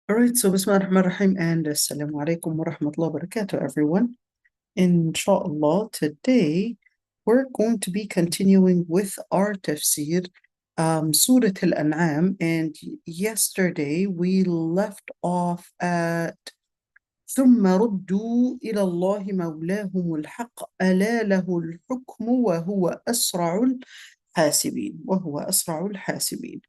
All right, so Bismillah ar-Rahman ar-Rahim and Assalamu alaikum wa rahmatullahi wa barakatuh, everyone. Inshallah, today we're going to be continuing with our tafsir, Surah Al-An'am, and yesterday we left off at ثم ردوا إلى الله مولاهم الحق ألا له الحكم وهو أسرع الحاسبين.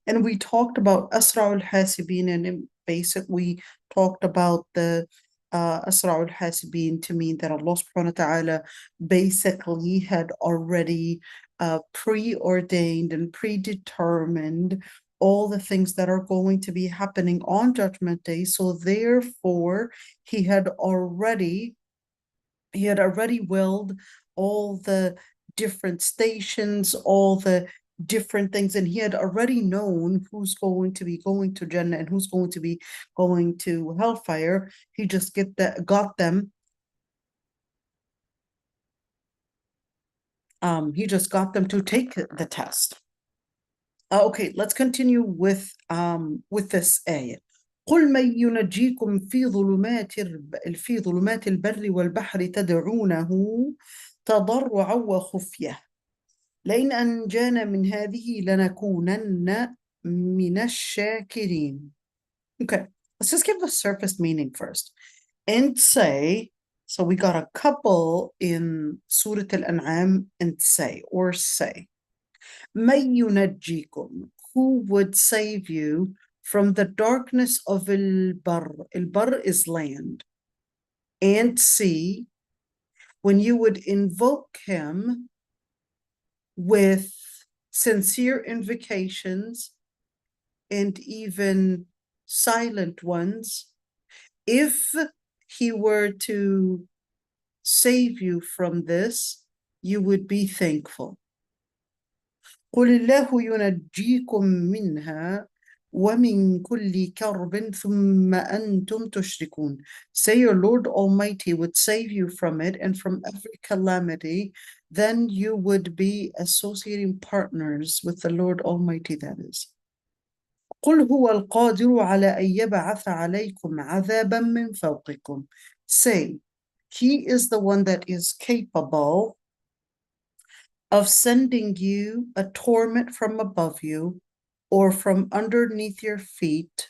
And we talked about أسرع الحاسبين, and in basic we talked about the أسرع الحاسبين to mean that Allah subhanahu wa ta'ala basically had already preordained and predetermined all the things that are going to be happening on Judgment Day. So therefore, he had already willed all the different stations, all the different things, and he had already known who's going to be going to Jannah and who's going to be going to hellfire. He just got them. He just got them to take the test. Okay, let's continue with this ayah. قل من ينجيكم في ظلمات البر والبحر تدعونه تضرعا وخفية لئن أنجانا من هذه لنكونن من الشاكرين. Okay, let's just give the surface meaning first. And say, so we got a couple in Surah Al-An'am, and say. مَن يُنَجِّيكُم, who would save you from the darkness of al-bar. Al-bar is land. And sea, when you would invoke him with sincere invocations and even silent ones, if he were to save you from this, you would be thankful. قل الله ينجيكم منها ومن كل كرب ثم أنتم تشركون. Say your Lord Almighty would save you from it and from every calamity, then you would be associating partners with the Lord Almighty, that is. قل هو القادر على أن يبعث عليكم عذابا من فوقكم. Say, he is the one that is capable of sending you a torment from above you or from underneath your feet,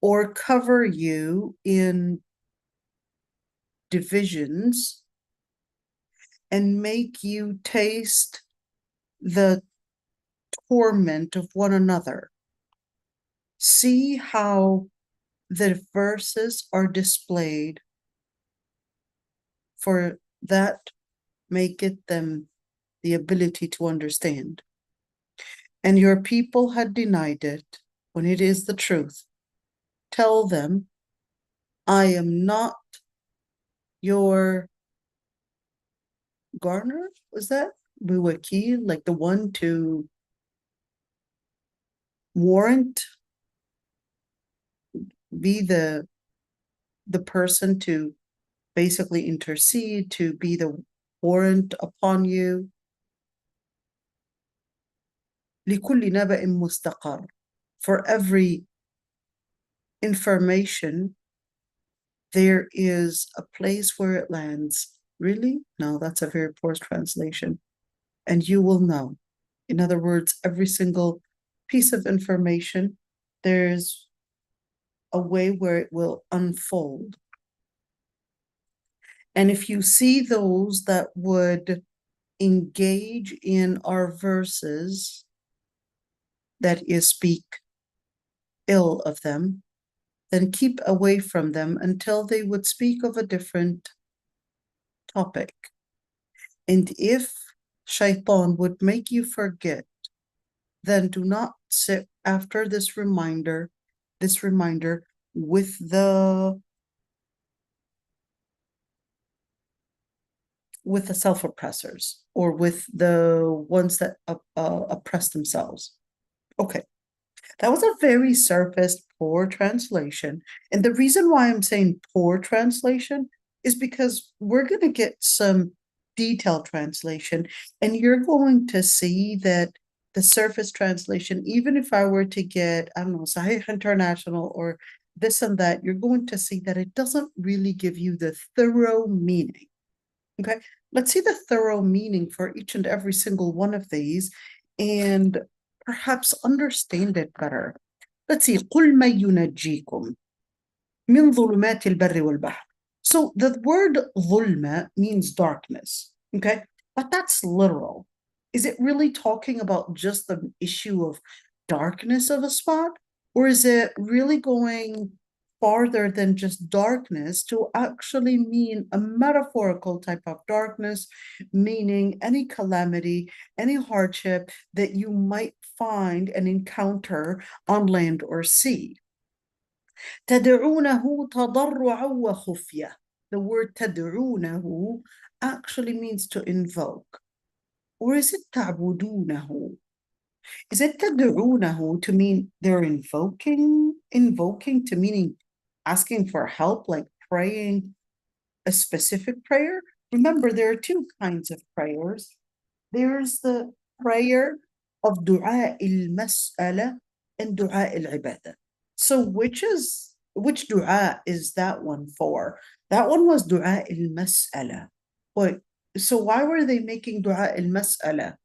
or cover you in divisions and make you taste the torment of one another. See how the verses are displayed, for that may get them the ability to understand. And your people had denied it when it is the truth. Tell them, I am not your gardener. Was that Buwaki, like the one to warrant, be the person to basically intercede, to be the warrant upon you. لكل نبأ مستقر. For every information, there is a place where it lands. Really? No, that's a very poor translation. And you will know. In other words, every single piece of information, there's a way where it will unfold. And if you see those that would engage in our verses, that is, speak ill of them, then keep away from them until they would speak of a different topic. And if shaitan would make you forget, then do not sit after this reminder with the self-oppressors, or with the ones that oppress themselves. Okay, that was a very surface, poor translation. And the reason why I'm saying poor translation is because we're going to get some detailed translation, and you're going to see that the surface translation, even if I were to get, I don't know, Sahih International or this and that, you're going to see that it doesn't really give you the thorough meaning. Okay, let's see the thorough meaning for each and every single one of these and perhaps understand it better. Let's see. قُلْ مَن يُنَجِّيكُم مِّن ظُلُمَاتِ الْبَرِّ وَالْبَحْرِ. So the word ظُلْمَ means darkness, okay? But that's literal. Is it really talking about just the issue of darkness of a spot? Or is it really going farther than just darkness to actually mean a metaphorical type of darkness, meaning any calamity, any hardship that you might find and encounter on land or sea? تدعونه تضرعا وخفية. The word تدعونه actually means to invoke. Or is it تعبدونه? Is it تدعونه to mean they're invoking? Invoking to meaning asking for help, like praying a specific prayer? Remember, there are two kinds of prayers. There's the prayer of دعاء المسألة and دعاء العبادة. So which dua is that one for? That one was دعاء المسألة. Wait, so why were they making دعاء المسألة?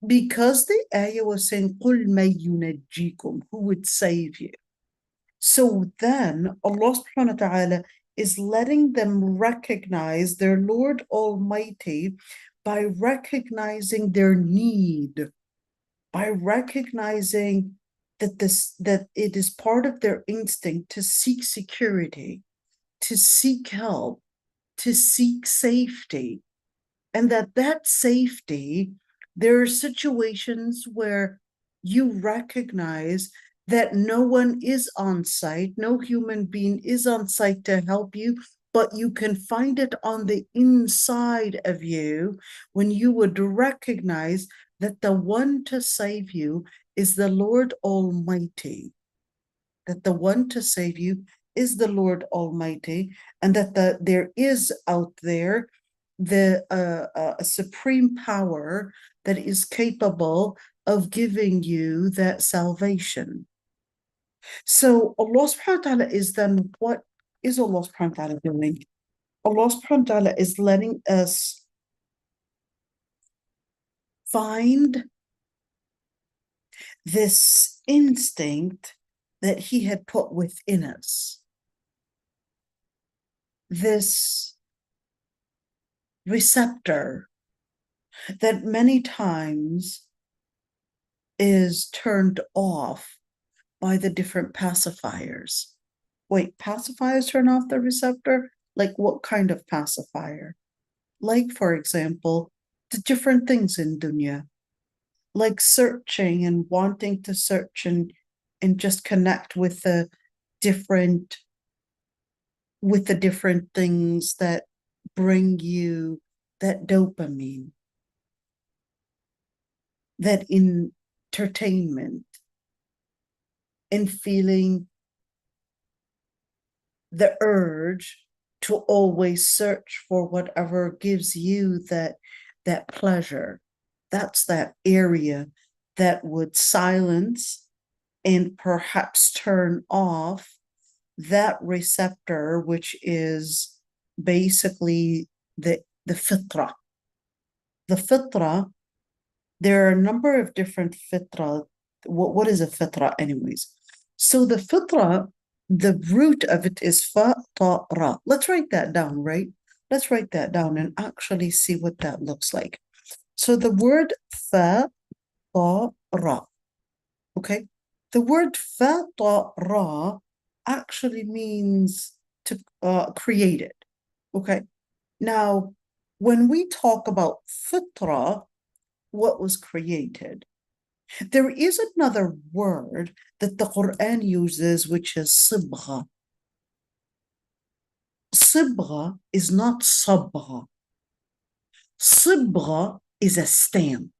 Because the ayah was saying قُلْ مَن يُنَجِّيكُم, who would save you. So then Allah subhanahu wa ta'ala is letting them recognize their Lord Almighty by recognizing their need, by recognizing that it is part of their instinct to seek security, to seek help, to seek safety, and that safety, there are situations where you recognize that no one is on site, no human being is on site to help you, but you can find it on the inside of you when you would recognize that the one to save you is the Lord Almighty, that the one to save you is the Lord Almighty, and that there is out there a supreme power that is capable of giving you that salvation. So Allah subhanahu wa ta'ala is then, what is Allah subhanahu wa ta'ala doing? Allah subhanahu wa ta'ala is letting us find this instinct that He had put within us, this receptor that many times is turned off by the different pacifiers. Wait, pacifiers turn off the receptor? Like what kind of pacifier? Like, for example, the different things in dunya, like searching and wanting to search and just connect with the different things that bring you that dopamine, that entertainment, and feeling the urge to always search for whatever gives you that pleasure. That's that area that would silence and perhaps turn off that receptor, which is basically the fitra. The fitra, there are a number of different fitra. What is a fitra anyways? So the fitra, the root of it is fa, ta, ra. Let's write that down, right? Let's write that down and actually see what that looks like. So the word fa, ta, ra. Okay? The word fa, ta, ra actually means to create it. Okay? Now, when we talk about fitra, what was created, there is another word that the Quran uses, which is sibgha. Sibgha is not sabgha. Sibgha is a stamp.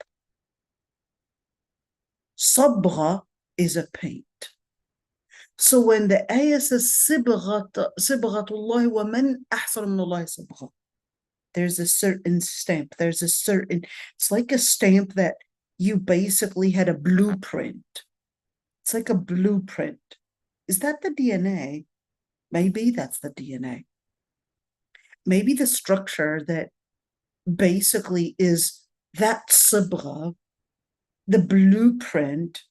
Sabgha is a paint. So when the ayah says sibghatullah wa man ahsan min Allah sibgha, there's a certain stamp. There's a certain, it's like a stamp that you basically had a blueprint. It's like a blueprint. Is that the DNA? Maybe that's the DNA. Maybe the structure that basically is that sibgha, the blueprint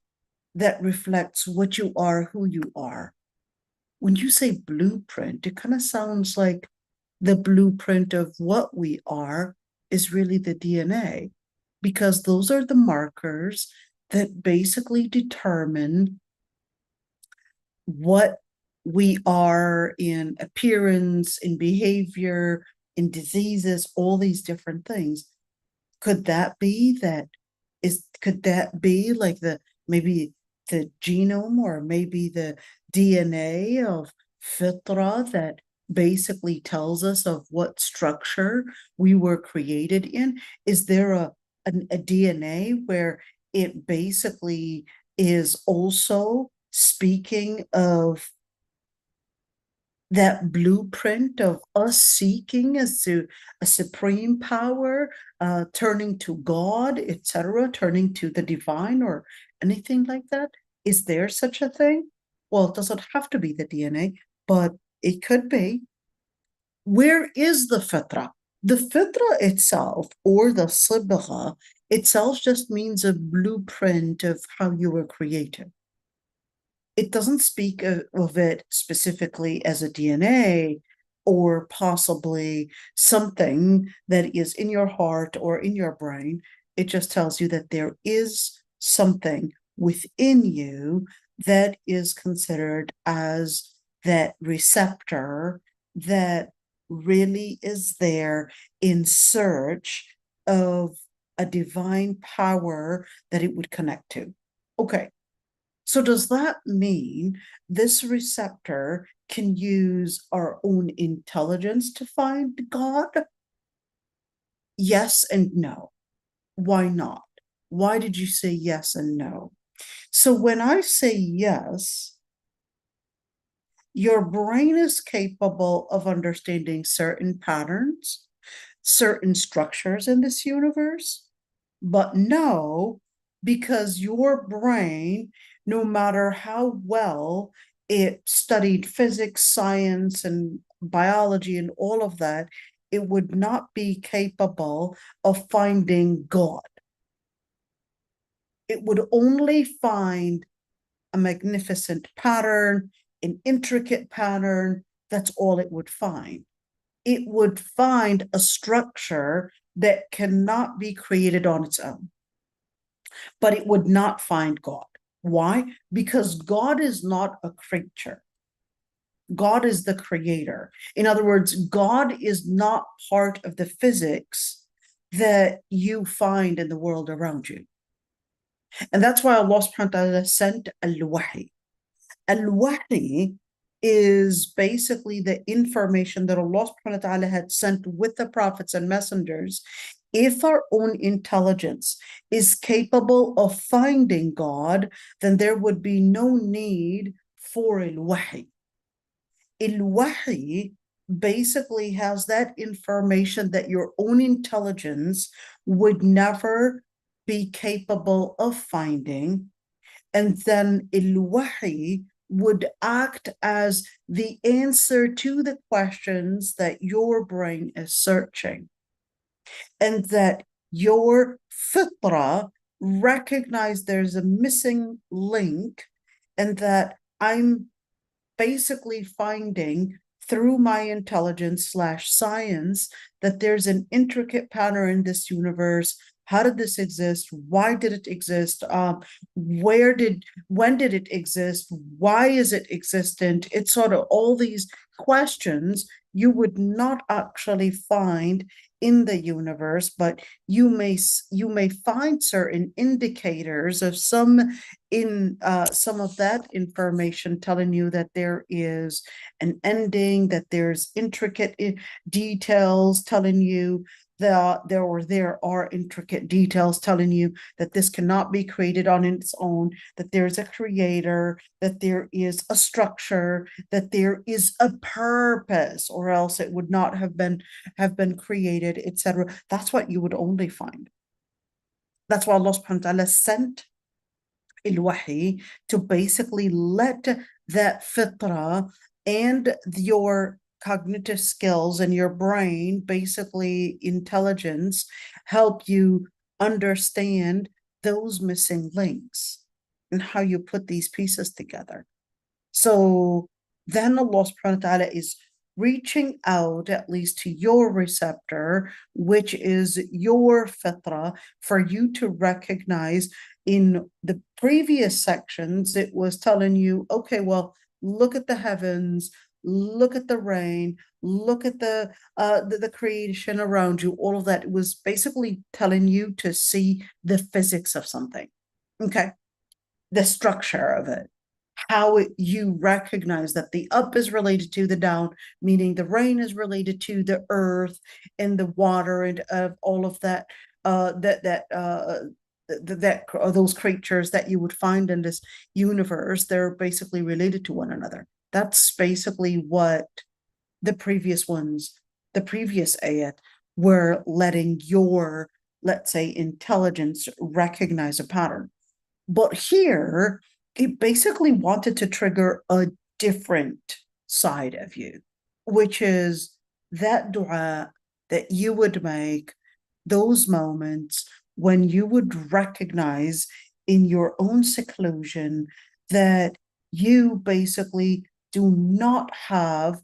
that reflects what you are, who you are. When you say blueprint, it kind of sounds like the blueprint of what we are is really the DNA, because those are the markers that basically determine what we are in appearance, in behavior, in diseases, all these different things. Could that be like maybe the genome, or maybe the DNA of fitra that basically tells us of what structure we were created in? Is there a DNA where it basically is also speaking of that blueprint of us seeking as to a supreme power, turning to God, etc., turning to the divine or anything like that? Is there such a thing? Well, it doesn't have to be the DNA, but it could be. Where is the fitra? The fitra itself, or the sibgha itself, just means a blueprint of how you were created. It doesn't speak of it specifically as a DNA or possibly something that is in your heart or in your brain. It just tells you that there is something within you that is considered as that receptor that really is there in search of a divine power that it would connect to. Okay. So does that mean this receptor can use our own intelligence to find God? Yes and no. Why not? Why did you say yes and no? So when I say yes, your brain is capable of understanding certain patterns, certain structures in this universe, but no, because your brain, no matter how well it studied physics, science, and biology and all of that, it would not be capable of finding God. It would only find a magnificent pattern, an intricate pattern. That's all it would find. It would find a structure that cannot be created on its own, but it would not find God. Why? Because God is not a creature. God is the creator. In other words, God is not part of the physics that you find in the world around you. And that's why Allah subhanahu wa ta'ala sent al-Wahi. Al-Wahi is basically the information that Allah subhanahu wa ta'ala had sent with the prophets and messengers. If our own intelligence is capable of finding God, then there would be no need for al-Wahi. Al-Wahi basically has that information that your own intelligence would never be capable of finding. And then al-Wahi would act as the answer to the questions that your brain is searching. And that your fitra recognize there's a missing link, and that I'm basically finding through my intelligence / science that there's an intricate pattern in this universe. How did this exist? Why did it exist? When did it exist? Why is it existent? It's sort of all these questions you would not actually find in the universe, but you may find certain indicators of some of that information telling you that there is an ending, that there's intricate details telling you that there are intricate details telling you that this cannot be created on its own, that there's a creator, that there is a structure, that there is a purpose, or else it would not have been created, etc. That's what you would only find. That's why Allah subhanahu wa ta'ala sent al-wahi to basically let that fitra and your cognitive skills and your brain, basically intelligence, help you understand those missing links and how you put these pieces together. So then Allah subhanahu wa ta'ala is reaching out at least to your receptor, which is your fitra, for you to recognize. In the previous sections, it was telling you, okay, well, look at the heavens, look at the rain, look at the creation around you, all of that. It was basically telling you to see the physics of something, okay, the structure of it, how you recognize that the up is related to the down, meaning the rain is related to the earth and the water and all of that, those creatures that you would find in this universe. They're basically related to one another. That's basically what the previous ayat were letting your, let's say, intelligence recognize a pattern. But here, it basically wanted to trigger a different side of you, which is that dua that you would make, those moments when you would recognize in your own seclusion that you basically do not have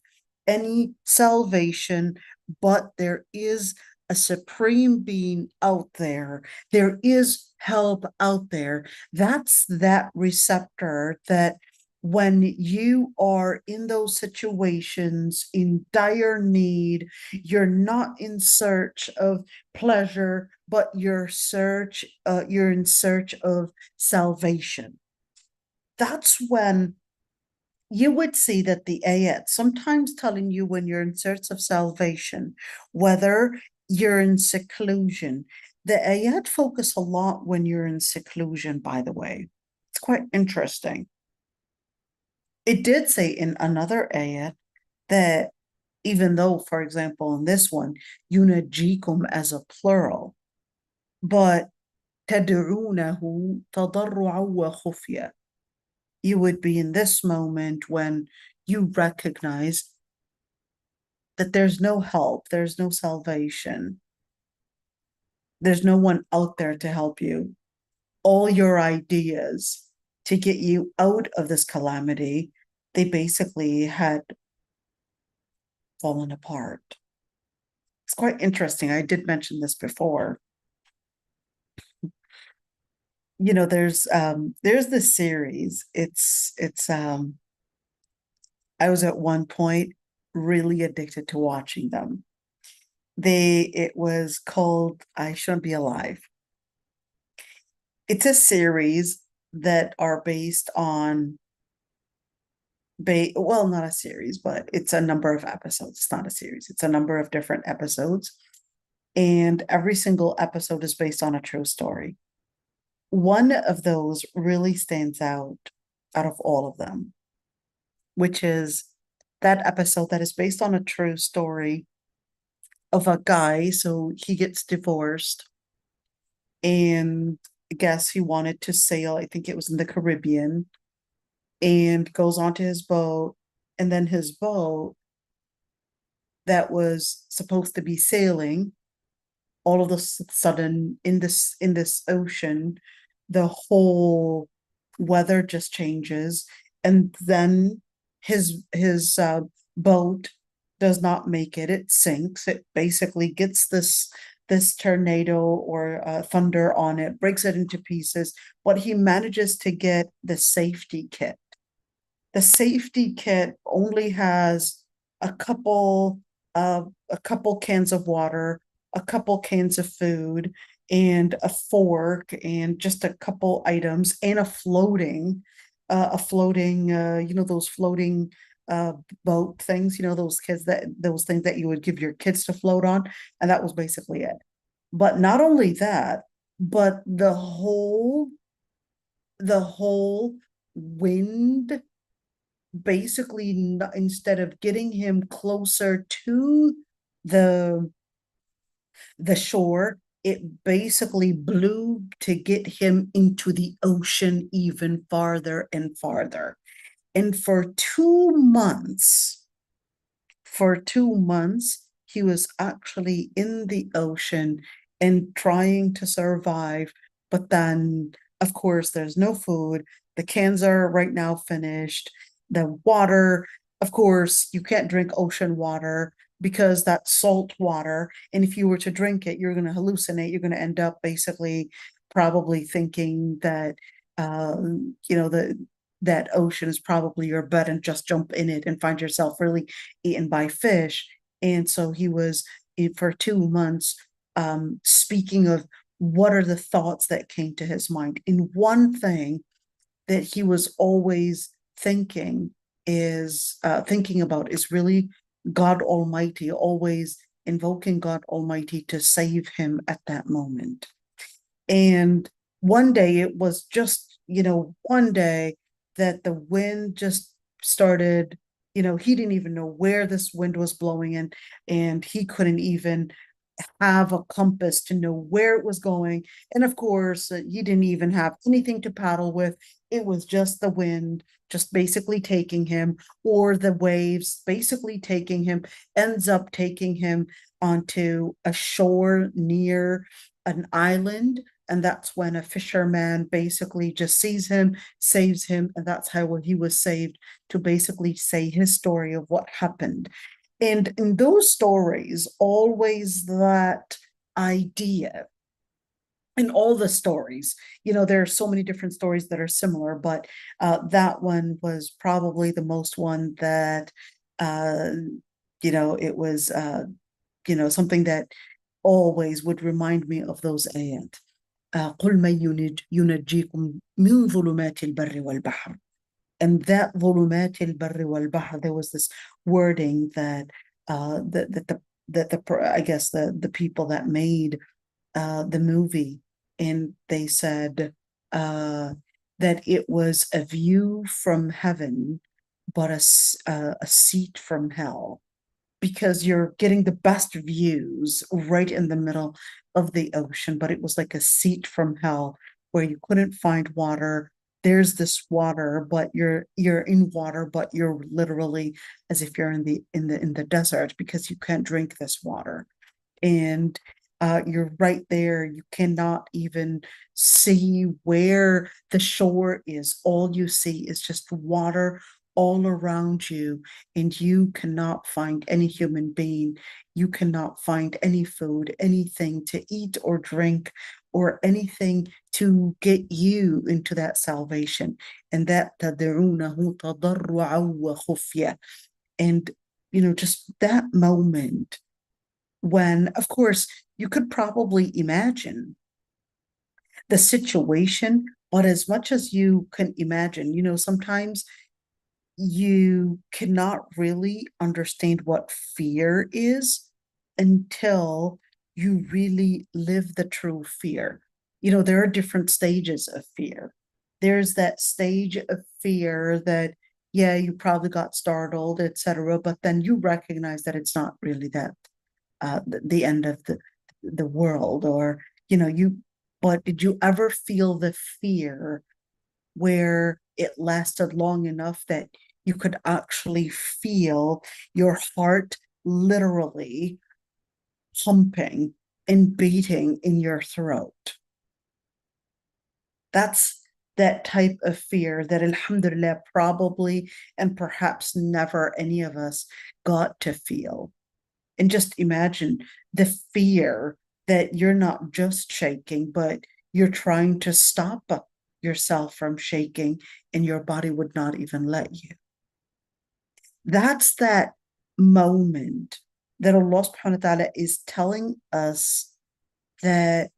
any salvation, but there is a supreme being out there. There is help out there. That's that receptor that when you are in those situations in dire need, you're not in search of pleasure, but you're in search of salvation. That's when you would see that the ayat sometimes telling you when you're in search of salvation, whether you're in seclusion. The ayat focus a lot when you're in seclusion, by the way. It's quite interesting. It did say in another ayat that even though, for example, in this one, yunajikum as a plural, but تدعونه تضرعا وخفيا. You would be in this moment when you recognize that there's no help, there's no salvation, there's no one out there to help you. All your ideas to get you out of this calamity, they basically had fallen apart. It's quite interesting. I did mention this before. You know, there's this series. It's I was at one point really addicted to watching them. It was called I Shouldn't Be Alive. It's a series that are based on well, not a series, but it's a number of episodes. It's not a series. It's a number of different episodes. And every single episode is based on a true story. One of those really stands out of all of them, which is that episode that is based on a true story of a guy. So he gets divorced and I guess he wanted to sail. I think it was in the Caribbean, and goes onto his boat. And then his boat that was supposed to be sailing, all of a sudden in this ocean, the whole weather just changes, and then his boat does not make it. It sinks. It basically gets this tornado or thunder on it, breaks it into pieces, but he manages to get the safety kit. The safety kit only has a couple cans of water, a couple cans of food, and a fork, and just a couple items, and a floating, those floating boat things, those things that you would give your kids to float on, and that was basically it. But not only that, but the whole wind basically, instead of getting him closer to the shore, it basically blew to get him into the ocean even farther and farther. And for 2 months, he was actually in the ocean and trying to survive. But then, of course, there's no food. The cans are right now finished. The water, of course, you can't drink ocean water because that's salt water. And if you were to drink it, you're going to hallucinate. You're going to end up basically probably thinking that, that ocean is probably your bed and just jump in it and find yourself really eaten by fish. And so he was for 2 months speaking of what are the thoughts that came to his mind. And one thing that he was always thinking about is really God Almighty, always invoking God Almighty to save him at that moment. And one day it was just, one day that the wind just started, he didn't even know where this wind was blowing in, and he couldn't even have a compass to know where it was going. And of course, he didn't even have anything to paddle with. It was just the wind, just basically taking him, or the waves basically taking him, ends up taking him onto a shore near an island. And that's when a fisherman basically just sees him, saves him, and that's how he was saved, to basically say his story of what happened. And in those stories, always that idea, in all the stories, there are so many different stories that are similar, but that one was probably the most one that, it was, something that always would remind me of those ayat. قل من ينجيكم من ظلمات البر والبحر. And that ظلمات البر والبحر, there was this wording that I guess the people that made the movie, and they said that it was a view from heaven, but a seat from hell, because you're getting the best views right in the middle of the ocean, but it was like a seat from hell where you couldn't find water. There's this water, but you're in water, but you're literally as if you're in the desert, because you can't drink this water. And you're right there. You cannot even see where the shore is. All you see is just water all around you, and you cannot find any human being. You cannot find any food, anything to eat or drink, or anything to get you into that salvation. And that تَدْعُونَهُ تَضَرُّعًا وَخُفْيَةً. And just that moment when, of course, you could probably imagine the situation, but as much as you can imagine, sometimes you cannot really understand what fear is until you really live the true fear. There are different stages of fear. There's that stage of fear that, yeah, you probably got startled, etc., but then you recognize that it's not really that the end of the world, or but did you ever feel the fear where it lasted long enough that you could actually feel your heart literally pumping and beating in your throat? That's that type of fear that, alhamdulillah, probably and perhaps never any of us got to feel. And just imagine the fear that you're not just shaking, but you're trying to stop yourself from shaking, and your body would not even let you. That's that moment that Allah subhanahu wa ta'ala is telling us that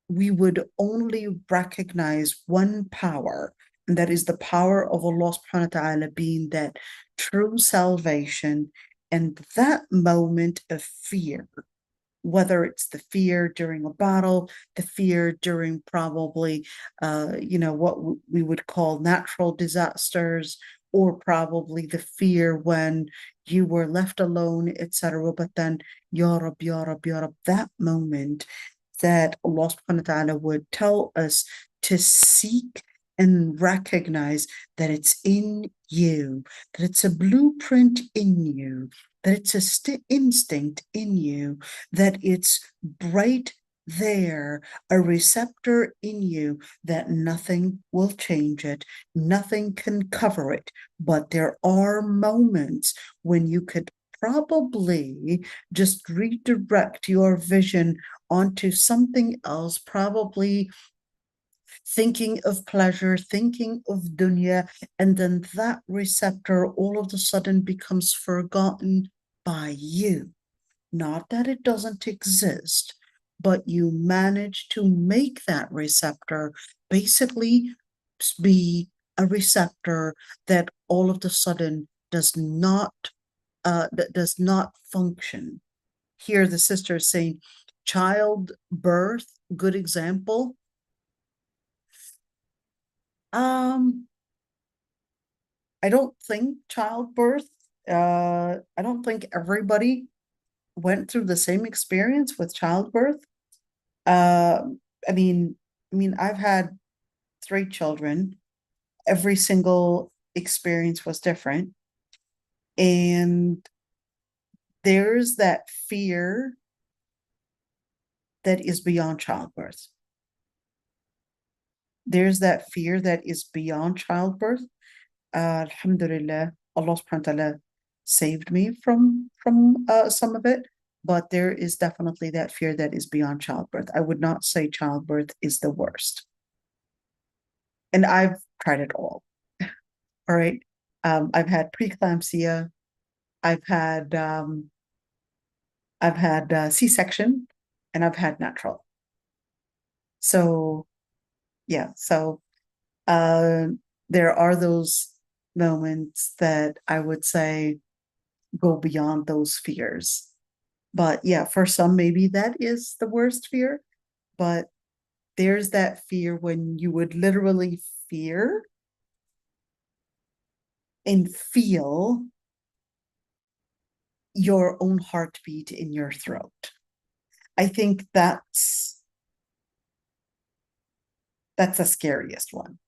we would only recognize one power, and that is the power of Allah subhanahu wa ta'ala being that true salvation. And that moment of fear, whether it's the fear during a battle, the fear during probably, what we would call natural disasters, or probably the fear when you were left alone, etc. But then, Ya Rab, Ya Rab, Ya Rab, that moment that Allah subhanahu wa ta'ala would tell us to seek and recognize that it's in you, that it's a blueprint in you, that it's a instinct in you, that it's right there, a receptor in you, that nothing will change it, nothing can cover it. But there are moments when you could probably just redirect your vision onto something else, probably thinking of pleasure, thinking of dunya, and then that receptor all of a sudden becomes forgotten by you. Not that it doesn't exist, but you manage to make that receptor basically be a receptor that all of a sudden that does not function. Here the sister is saying childbirth, good example. I don't think childbirth, I don't think everybody went through the same experience with childbirth. Uh, I mean, I've had 3 children. Every single experience was different. And there's that fear that is beyond childbirth. There's that fear that is beyond childbirth. Alhamdulillah, Allah subhanahu wa ta'ala saved me from some of it, but there is definitely that fear that is beyond childbirth. I would not say childbirth is the worst. And I've tried it all. All right. I've had preeclampsia. I've had C-section, and I've had natural. So yeah, so there are those moments that I would say go beyond those fears. But yeah, for some, maybe that is the worst fear. But there's that fear when you would literally fear and feel your own heartbeat in your throat. I think that's the scariest one.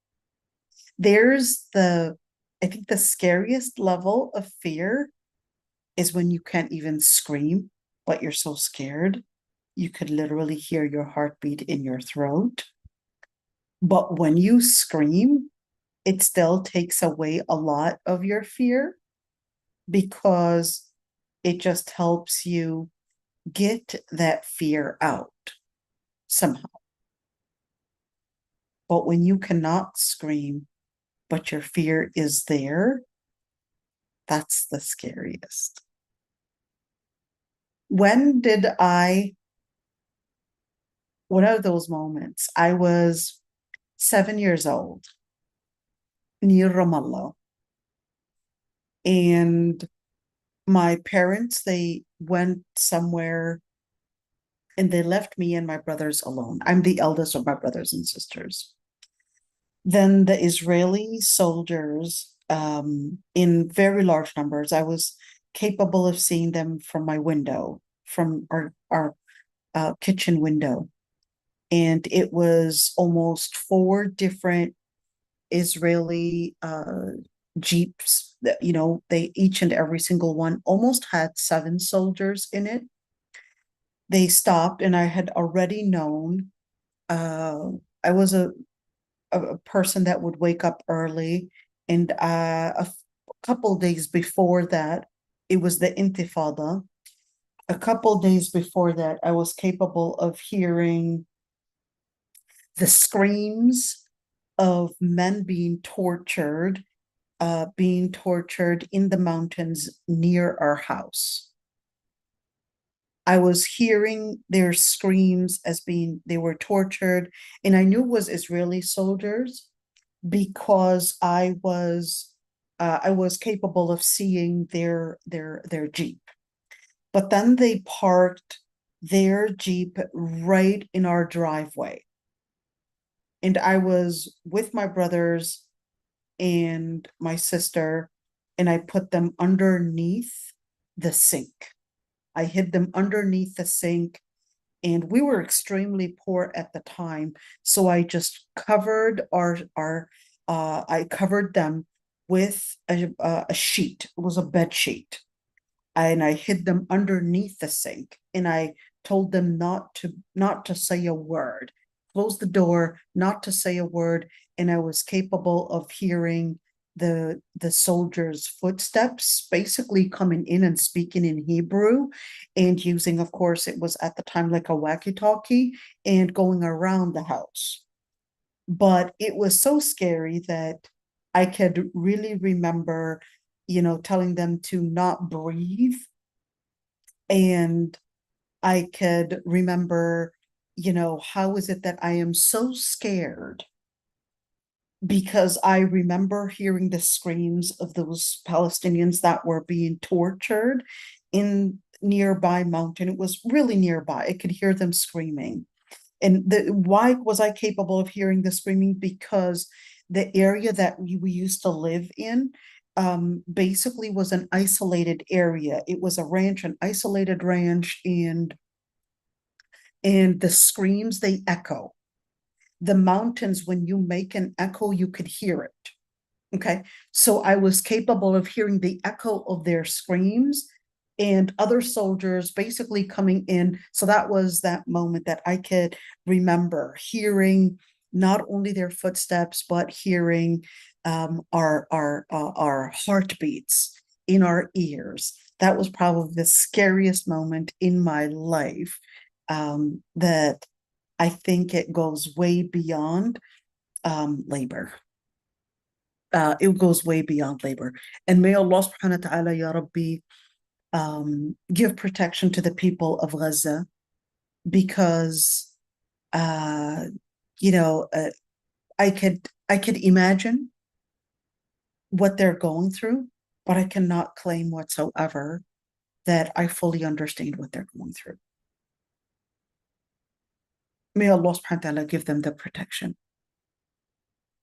I think the scariest level of fear is when you can't even scream, but you're so scared. You could literally hear your heartbeat in your throat. But when you scream, it still takes away a lot of your fear because it just helps you get that fear out somehow. But when you cannot scream, but your fear is there, that's the scariest. One of those moments, I was 7 years old, near Ramallah. And my parents, they went somewhere and they left me and my brothers alone. I'm the eldest of my brothers and sisters. Then the Israeli soldiers, in very large numbers, I was capable of seeing them from my window, from our kitchen window. And it was almost 4 different Israeli jeeps that, they each and every single one almost had 7 soldiers in it. They stopped, and I had already known. I was a person that would wake up early, and a couple days before that, it was the Intifada. A couple days before that, I was capable of hearing the screams of men being tortured in the mountains near our house. I was hearing their screams as they were tortured, and I knew it was Israeli soldiers because I was capable of seeing their jeep. But then they parked their jeep right in our driveway. And I was with my brothers and my sister, and I put them underneath the sink. I hid them underneath the sink, and we were extremely poor at the time. So I just covered I covered them with a sheet. It was a bed sheet, and I hid them underneath the sink, and I told them not to say a word, close the door, not to say a word, and I was capable of hearing the soldiers' footsteps basically coming in and speaking in Hebrew, and using, of course, it was at the time like a walkie-talkie, and going around the house. But it was so scary that I could really remember, telling them to not breathe. And I could remember, how is it that I am so scared? Because I remember hearing the screams of those Palestinians that were being tortured in nearby mountain. It was really nearby. I could hear them screaming. And why was I capable of hearing the screaming? Because the area that we used to live in basically was an isolated area. It was a ranch, an isolated ranch, and the screams, they echo. The mountains, when you make an echo, you could hear it. Okay. So I was capable of hearing the echo of their screams and other soldiers basically coming in. So that was that moment that I could remember hearing not only their footsteps, but hearing our heartbeats in our ears. That was probably the scariest moment in my life, that I think it goes way beyond labor. It goes way beyond labor. And may Allah subhanahu wa ta'ala, Ya Rabbi, give protection to the people of Gaza, because I could imagine what they're going through, but I cannot claim whatsoever that I fully understand what they're going through. May Allah subhanahu wa ta'ala give them the protection.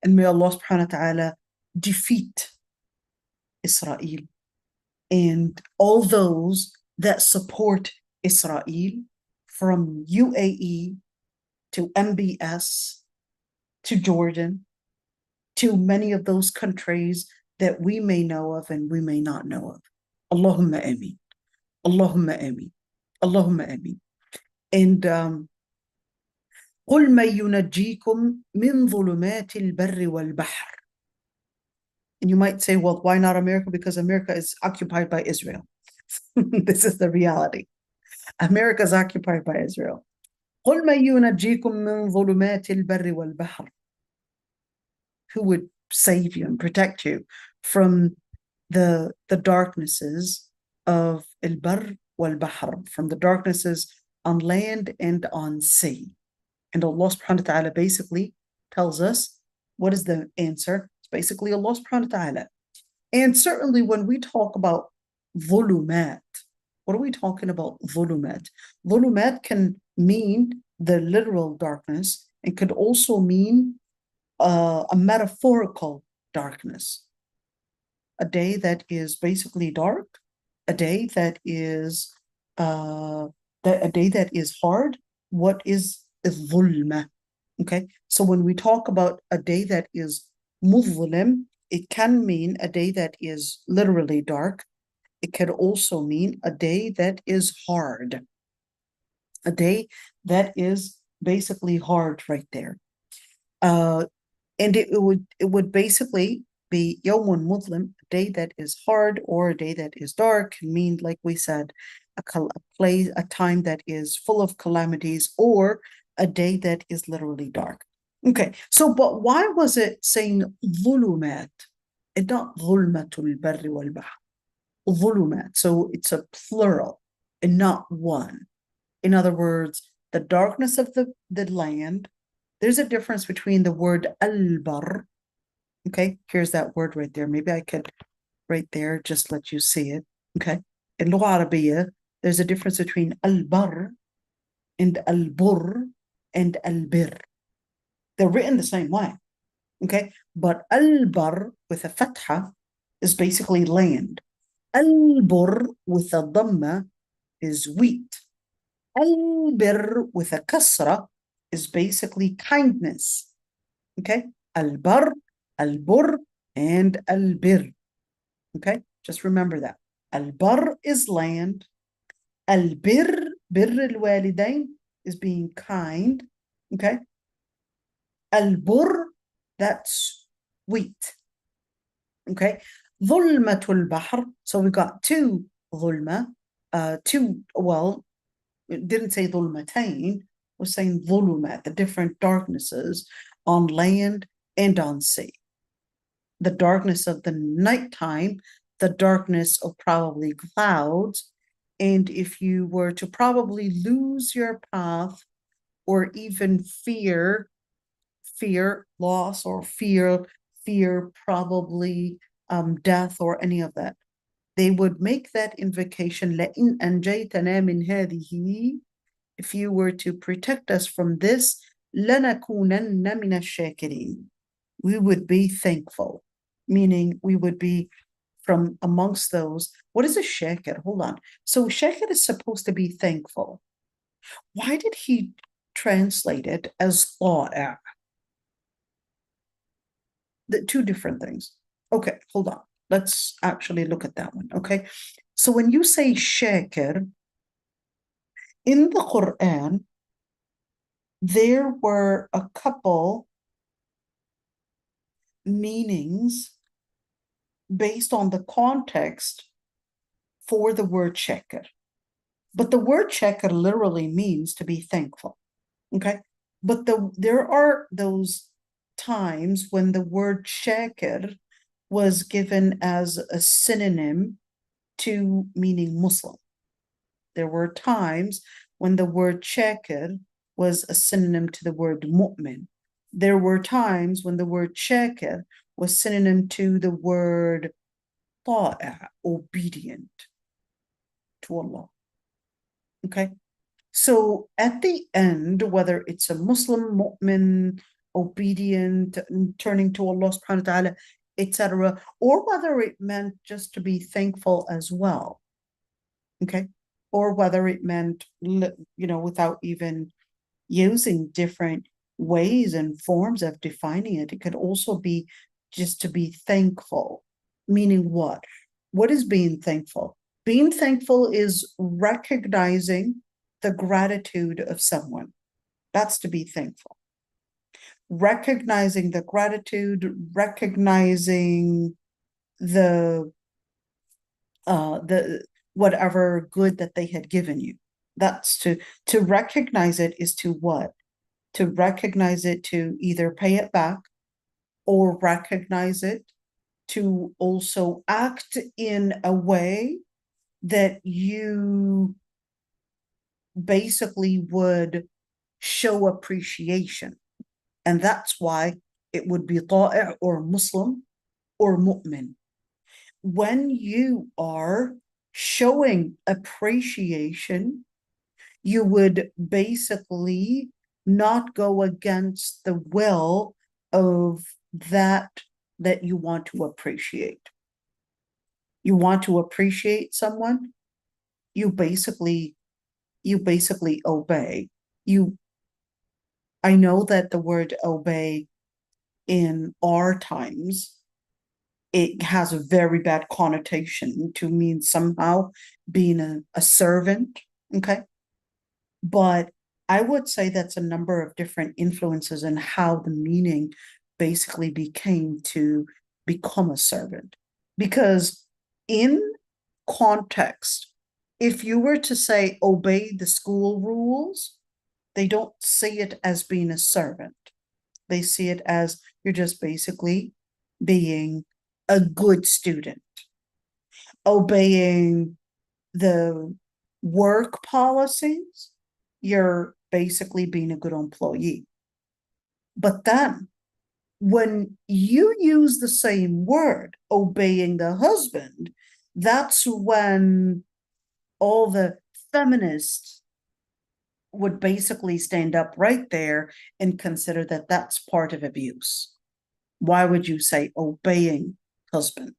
And may Allah subhanahu wa ta'ala defeat Israel and all those that support Israel, from UAE to MBS to Jordan to many of those countries that we may know of and we may not know of. Allahumma ameen. Allahumma ameen. Allahumma ameen. And قل من ينجيكم من ظلمات البر والبحر. And you might say, well, why not America? Because America is occupied by Israel. This is the reality. America is occupied by Israel. قل من ينجيكم من ظلمات البر والبحر. Who would save you and protect you from the darknesses of al-bar wal-bahr, from the darknesses on land and on sea? And Allah subhanahu wa ta'ala basically tells us what is the answer. It's basically Allah subhanahu wa ta'ala. And certainly when we talk about volumat, what are we talking about? Volumat. Volumat can mean the literal darkness. It could also mean a metaphorical darkness. A day that is basically dark, a day that is a day that is hard. What is الظلمة? Okay, so when we talk about a day that is مظلم, it can mean a day that is literally dark. It could also mean a day that is hard. A day that is basically hard right there. And it would basically be يوم مظلم, a day that is hard or a day that is dark, can mean, like we said, a time that is full of calamities, or a day that is literally dark. Okay, so but why was it saying ظلمات and not ظلمة البر والبحر? ظلمات, so it's a plural and not one. In other words, the darkness of the land. There's a difference between the word al-bar. Okay, here's that word right there. Maybe I could right there just let you see it. Okay, in Lugha Arabiya, there's a difference between al-bar and al-bur and al-bir. They're written the same way. Okay, but al-bar with a fatha is basically land. Al-bur with a dhamma is wheat. Al-bir with a kasra is basically kindness. Okay? Al-bar, al-bur, and al-bir. Okay? Just remember that. Al-bar is land. Al-bir, bir al-walidain, is being kind. Okay? Al-bur, that's wheat. Okay? Dhulmatul bahr. So we got two dhulma, well, it didn't say dhulmatain, we're saying dhulumat, the different darknesses on land and on sea. The darkness of the nighttime, the darkness of probably clouds. And if you were to probably lose your path or even fear loss, or fear probably death or any of that, they would make that invocation, لَإِنْ أَنْجَيْتَنَا مِنْ هَذِهِ, if you were to protect us from this, لَنَكُونَنَّ مِنَ الشَّاكِرِينَ, we would be thankful, meaning we would be from amongst those. What is a shakir? Hold on. So shakir is supposed to be thankful. Why did he translate it as ta'a? The two different things. Okay, hold on. Let's actually look at that one. Okay. So when you say shakir, in the Quran, there were a couple meanings based on the context for the word shakir. But the word shakir literally means to be thankful. Okay. But there are those times when the word shakir was given as a synonym to meaning Muslim. There were times when the word shakir was a synonym to the word mu'min. There were times when the word shakir was synonym to the word ta'a, obedient to Allah. Okay. So at the end, whether it's a Muslim, mu'min, obedient, turning to Allah subhanahu wa ta'ala, etc., or whether it meant just to be thankful as well. Okay. Or whether it meant, without even using different ways and forms of defining it, it could also be just to be thankful. Meaning what? What is being thankful? Being thankful is recognizing the gratitude of someone. That's to be thankful. Recognizing the gratitude, recognizing the whatever good that they had given you. That's to recognize it is to what? To recognize it, to either pay it back, or recognize it to also act in a way that you basically would show appreciation. And that's why it would be ta'i' or Muslim or mu'min. When you are showing appreciation, you would basically not go against the will of that you want to appreciate. You want to appreciate someone, you basically obey. I know that the word obey in our times, it has a very bad connotation to mean somehow being a servant, okay? But I would say that's a number of different influences in how the meaning basically became to become a servant. Because in context, if you were to say obey the school rules, they don't see it as being a servant. They see it as you're just basically being a good student. Obeying the work policies, you're basically being a good employee. But then when you use the same word, obeying the husband, that's when all the feminists would basically stand up right there and consider that that's part of abuse. Why would you say obeying husband?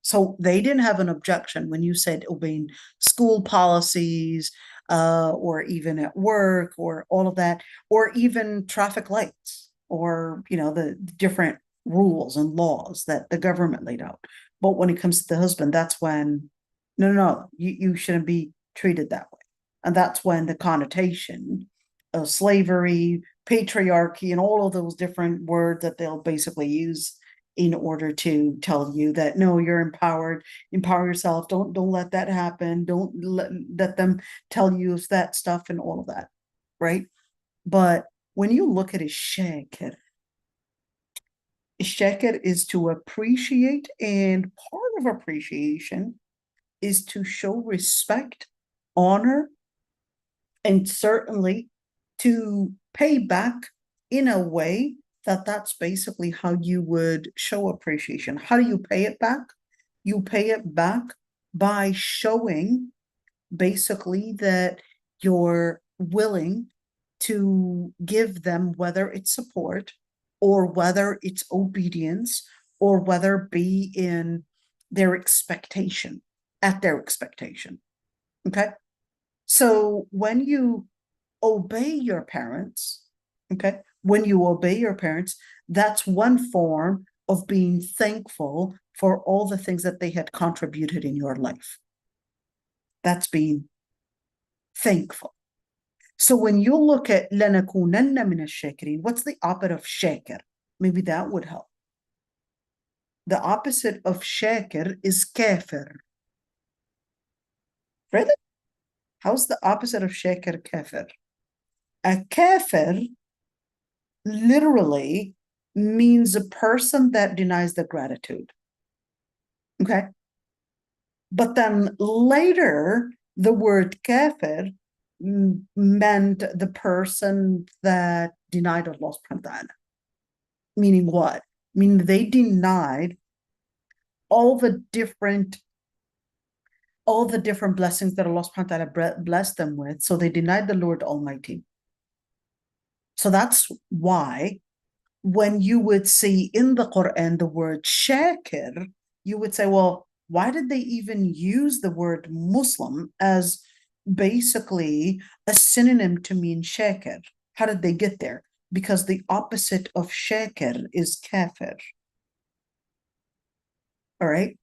So they didn't have an objection when you said obeying school policies, or even at work, or all of that, or even traffic lights, or, the different rules and laws that the government laid out. But when it comes to the husband, that's when, no, you shouldn't be treated that way. And that's when the connotation of slavery, patriarchy, and all of those different words that they'll basically use in order to tell you that, no, you're empowered, empower yourself, don't let that happen, don't let them tell you that stuff and all of that, right? But when you look at a shakir is to appreciate, and part of appreciation is to show respect, honor, and certainly to pay back in a way that's basically how you would show appreciation. How do you pay it back? You pay it back by showing basically that you're willing to give them, whether it's support or whether it's obedience, or whether it be in their expectation, at their expectation. Okay? So when you obey your parents, okay, when you obey your parents, that's one form of being thankful for all the things that they had contributed in your life. That's being thankful. So when you look at لَنَكُونَنَّ مِنَ الشَّاكِرِينَ, what's the opposite of shakir? Maybe that would help. The opposite of shakir is kafir. Really? How's the opposite of shakir kafir? A kafir literally means a person that denies the gratitude. Okay? But then later, the word kafir meant the person that denied Allah subhanahu wa ta'ala. Meaning what? Meaning they denied all the different blessings that Allah subhanahu wa ta'ala blessed them with. So they denied the Lord Almighty. So that's why when you would see in the Quran the word shakir, you would say, well, why did they even use the word Muslim as basically a synonym to mean shakir? How did they get there? Because the opposite of shakir is kafir. All right?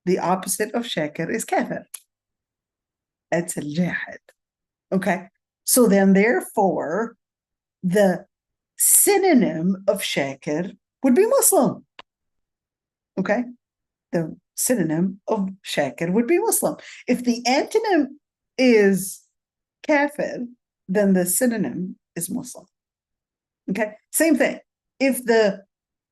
The opposite of shakir is kafir. It's al-jahid. Okay? So then therefore, the synonym of shakir would be Muslim. Okay? The synonym of shakir would be Muslim. If the antonym is kafir, then the synonym is Muslim. Okay? Same thing. If the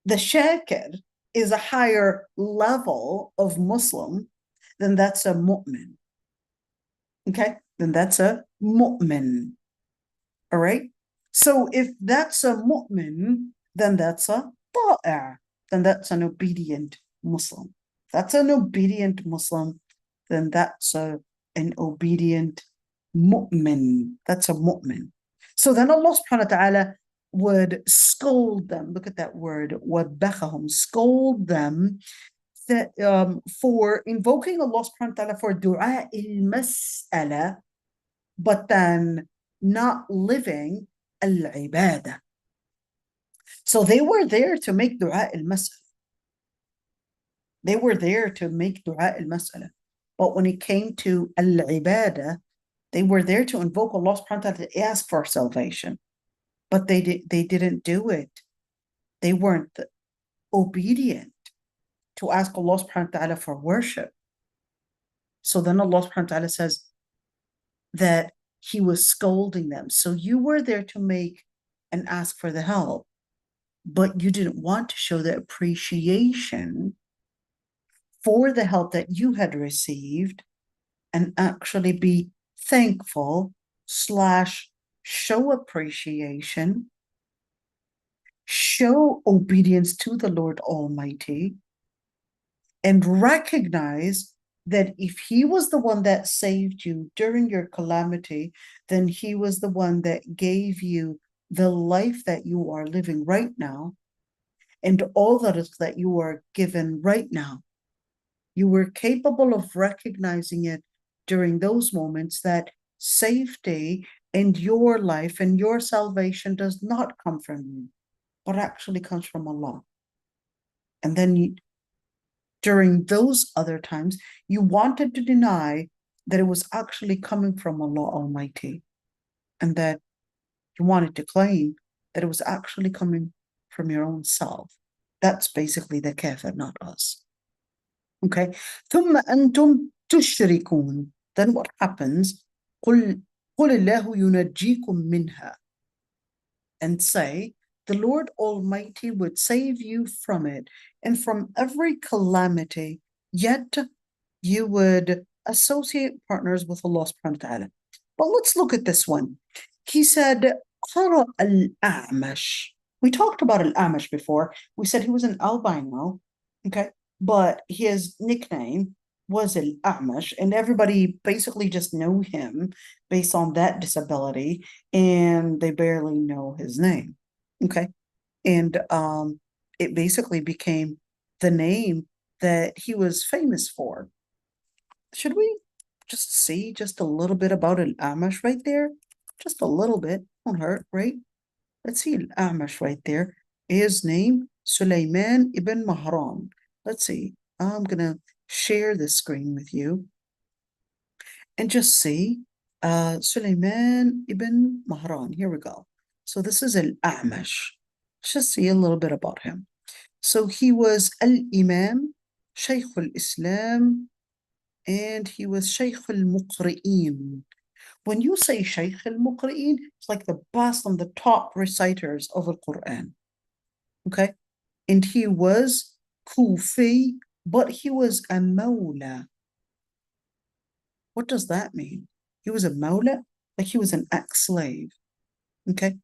shakir is a higher level of Muslim, then that's a mu'min. Okay? Then that's a mu'min. All right? So if that's a mu'min, then that's a ta'a. Then that's an obedient Muslim. If that's an obedient Muslim, then that's an obedient mu'min. That's a mu'min. So then Allah subhanahu wa ta'ala would scold them. Look at that word, وَبَّخَهُمْ, scold them that, for invoking Allah subhanahu wa ta'ala for du'a il-mas'ala, but then not living al-ibadah. So they were there to make du'a al-mas'ala. They were there to make du'a al-mas'ala. But when it came to al-ibadah, they were there to invoke Allah subhanahu wa ta'ala to ask for salvation. But they didn't do it. They weren't obedient to ask Allah subhanahu wa ta'ala for worship. So then Allah subhanahu wa ta'ala says that He was scolding them. So you were there to make and ask for the help, but you didn't want to show the appreciation for the help that you had received and actually be thankful / show appreciation, show obedience to the Lord Almighty, and recognize that if He was the one that saved you during your calamity, then He was the one that gave you the life that you are living right now, and all that is that you are given right now. You were capable of recognizing it during those moments that safety in your life and your salvation does not come from you, but actually comes from Allah. And then during those other times, you wanted to deny that it was actually coming from Allah Almighty, and that you wanted to claim that it was actually coming from your own self. That's basically the kafir, not us. Okay. ثم أنتم تشركون. Then what happens? قل الله ينجيكم منها. And say, the Lord Almighty would save you from it and from every calamity, yet you would associate partners with Allah subhanahu wa ta'ala. But let's look at this one. He said, قرأ الأعمش. We talked about al-Amash before. We said he was an albino, okay? But his nickname was al-Amash, and everybody basically just knew him based on that disability, and they barely know his name, okay? And it basically became the name that he was famous for. Should we just see just a little bit about al-Amash right there? Just a little bit, won't hurt, right? Let's see al-Amash right there. His name, Sulaiman ibn Mahran. Let's see. I'm going to share the screen with you and just see Sulaiman ibn Mahran. Here we go. So this is al-Amash. Let's just see a little bit about him. So he was al-Imam, Shaykh al-Islam, and he was Shaykh al-Muqri'in. When you say Shaykh al-Muqri'in, it's like the best and the top reciters of the Quran. Okay? And he was Kufi, but he was a Mawla. What does that mean? He was a Mawla? Like he was an ex-slave. Okay?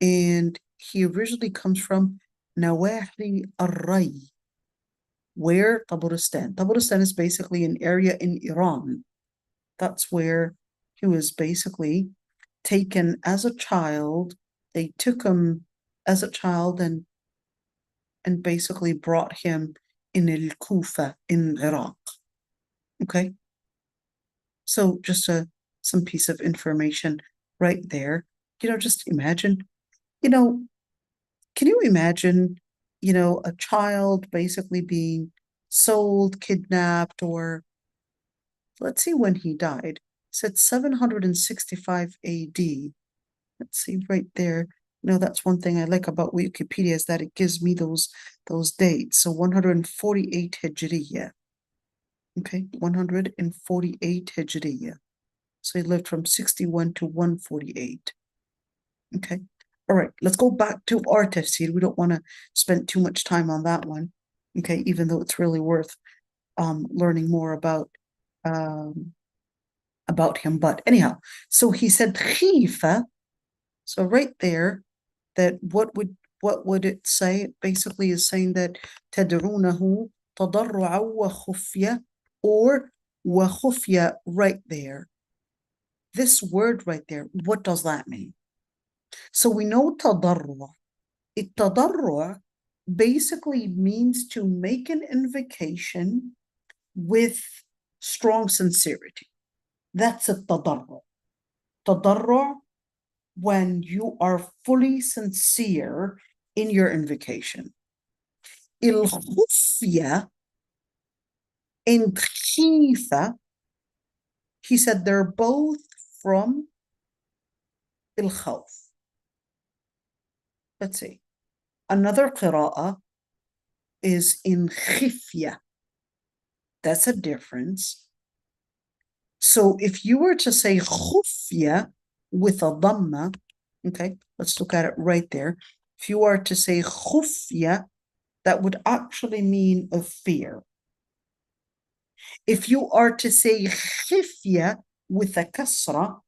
And he originally comes from Nawahi al-Ray. Where? Tabaristan. Tabaristan is basically an area in Iran. That's where he was basically taken as a child. They took him as a child and basically brought him in al-Kufa in Iraq. Okay? So just some piece of information right there. Just imagine, can you imagine, a child basically being sold, kidnapped, or let's see when he died. Said 765 AD. Let's see right there. That's one thing I like about Wikipedia is that it gives me those dates. So 148 Hijriya. Okay, 148 Hijriya. So he lived from 61 to 148. Okay. All right, let's go back to our tafsir. We don't want to spend too much time on that one. Okay, even though it's really worth learning more about him. But anyhow, so he said khifa. So right there, that what would it say? It basically is saying that tad'unahu tadarru'a wa khufya, or wa khufya right there. This word right there, what does that mean? So we know tadarru'. Tadarru' basically means to make an invocation with strong sincerity. That's a tadarru'. Tadarru', when you are fully sincere in your invocation. Il-khufya and khifa, he said they're both from il-khawf. Let's see. Another qira'ah is in khifya. That's a difference. So if you were to say khufya with a dhamma, okay, let's look at it right there. If you are to say khufya, that would actually mean of fear. If you are to say khifya with a kasra,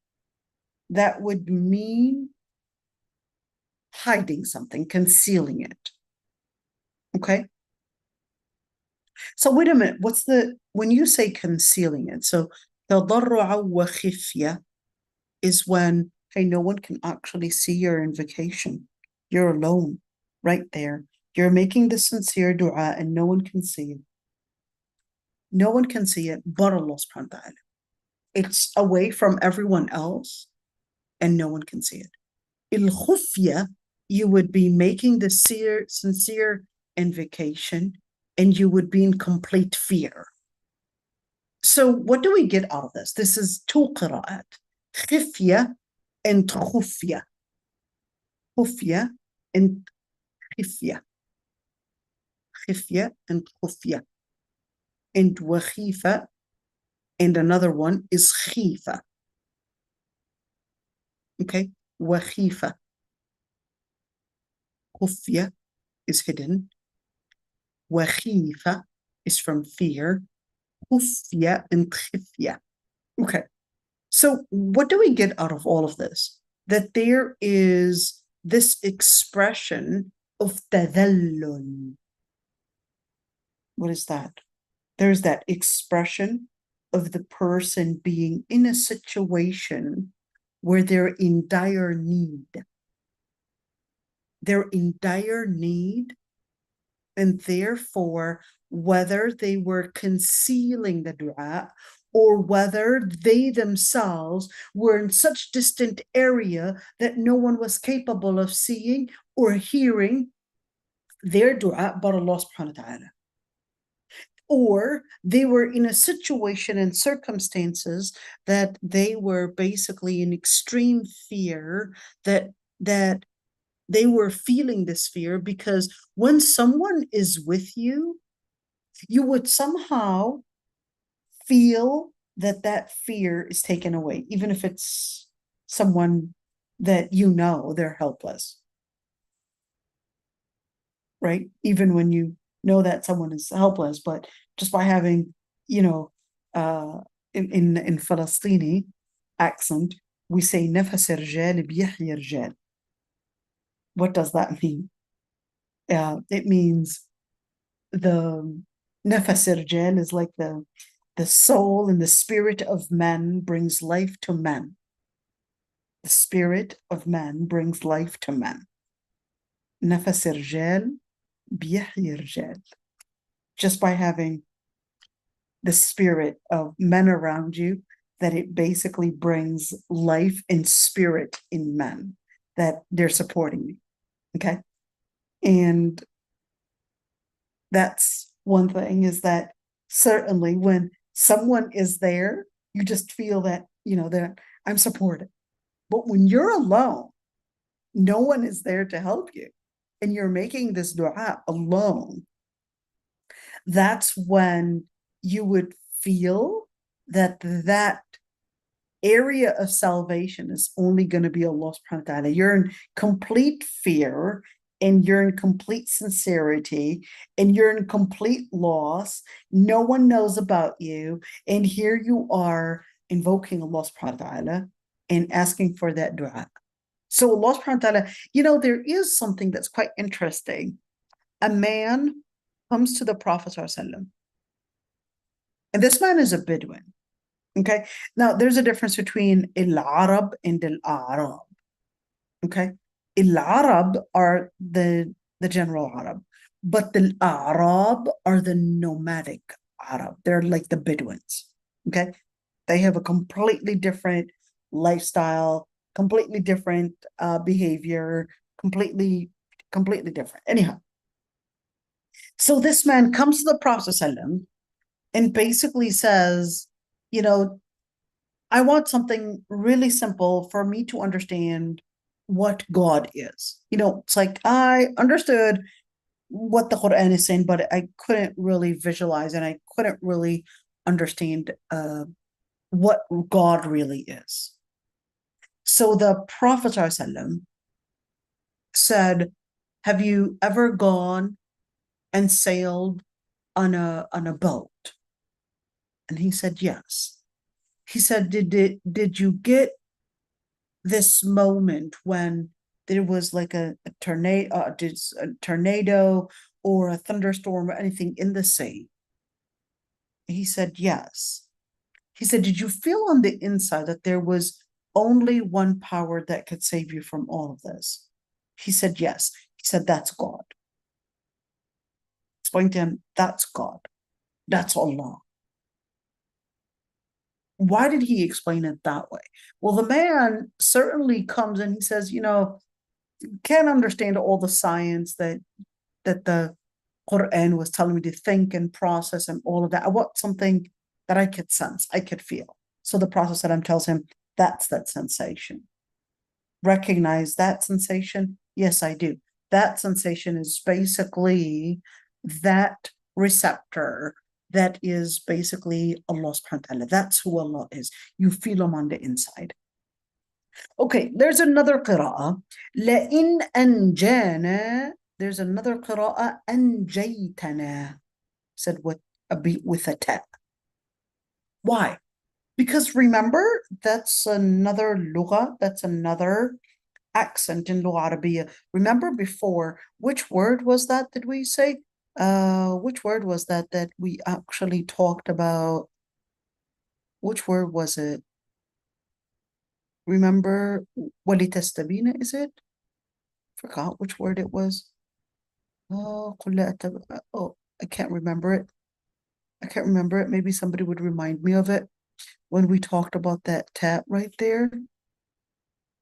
that would mean hiding something, concealing it. Okay? So wait a minute, when you say concealing it, so tadarru'a wa khifya is when, hey, no one can actually see your invocation. You're alone right there. You're making the sincere dua and no one can see it. No one can see it but Allah subhanahu wa ta'ala. It's away from everyone else and no one can see it. Il-khufya, you would be making the sincere invocation and you would be in complete fear. So what do we get out of this? This is two qira'at. Khifya and khufya. Khufya and khifya. Khifya and khufya. And wakhifa, and another one is khifa. Okay, wakhifa. Khufya is hidden. Wakhifa is from fear. Khufya and khifya. Okay, so what do we get out of all of this? That there is this expression of tadallul. What is that? There's that expression of the person being in a situation where they're in dire need. They're in dire need, and therefore, whether they were concealing the dua or whether they themselves were in such distant area that no one was capable of seeing or hearing their dua but Allah subhanahu wa ta'ala. Or they were in a situation and circumstances that they were basically in extreme fear, that they were feeling this fear, because when someone is with you, you would somehow feel that that fear is taken away, even if it's someone that you know they're helpless, right? Even when you know that someone is helpless, but just by having, in Palestinian accent, we say نفس الرجال بيحيي الرجال. What does that mean? It means the نفس الرجال is like the soul and the spirit of man brings life to man. The spirit of man brings life to man. نفس الرجال بيحيي الرجال. Just by having the spirit of men around you, that it basically brings life and spirit in men, that they're supporting you. Okay. And that's one thing, is that certainly when someone is there, you just feel that, that I'm supported. But when you're alone, no one is there to help you, and you're making this dua alone, that's when you would feel that area of salvation is only going to be Allah subhanahu wa ta'ala. You're in complete fear, and you're in complete sincerity, and you're in complete loss. No one knows about you, and here you are invoking Allah subhanahu wa ta'ala and asking for that dua. So Allah subhanahu wa ta'ala, there is something that's quite interesting. A man comes to the Prophet sallallahu alaihi wasallam, and this man is a Bedouin. Okay, now there's a difference between al-Arab and al-A'rab. Okay, al-Arab are the general Arab, but the A'rab are the nomadic Arab. They're like the Bedouins. Okay, they have a completely different lifestyle, completely different behavior, completely different. Anyhow, so this man comes to the Prophet ﷺ and basically says, I want something really simple for me to understand what God is. It's like I understood what the Quran is saying, but I couldn't really visualize, and I couldn't really understand what God really is. So the Prophet ﷺ said, have you ever gone and sailed on a boat? And he said, yes. He said, did you get this moment when there was like a tornado or a thunderstorm or anything in the sea? He said, yes. He said, did you feel on the inside that there was only one power that could save you from all of this? He said, yes. He said, that's God. Explain to him, that's God. That's Allah. Why did he explain it that way? Well, the man certainly comes and he says, can't understand all the science that the Quran was telling me to think and process and all of that. I want something that I could sense, I could feel. So the Prophet tells him, that's that sensation. Recognize that sensation? Yes, I do. That sensation is basically that receptor that is basically Allah subhanahu wa ta'ala. That's who Allah is. You feel him on the inside. Okay, there's another qira'ah. لَإِنْ أَنْجَانَا. There's another qira'ah. أَنْجَيْتَنَا. Said with a ta. Why? Because remember, that's another lugha, that's another accent in Lugha Arabiya. Remember before, which word was that, did we say? Which word was that we actually talked about? Which word was it? Remember, وَلِتَسْتَبِينَ, is it? Forgot which word it was. Oh, I can't remember it. I can't remember it. Maybe somebody would remind me of it when we talked about that tat right there.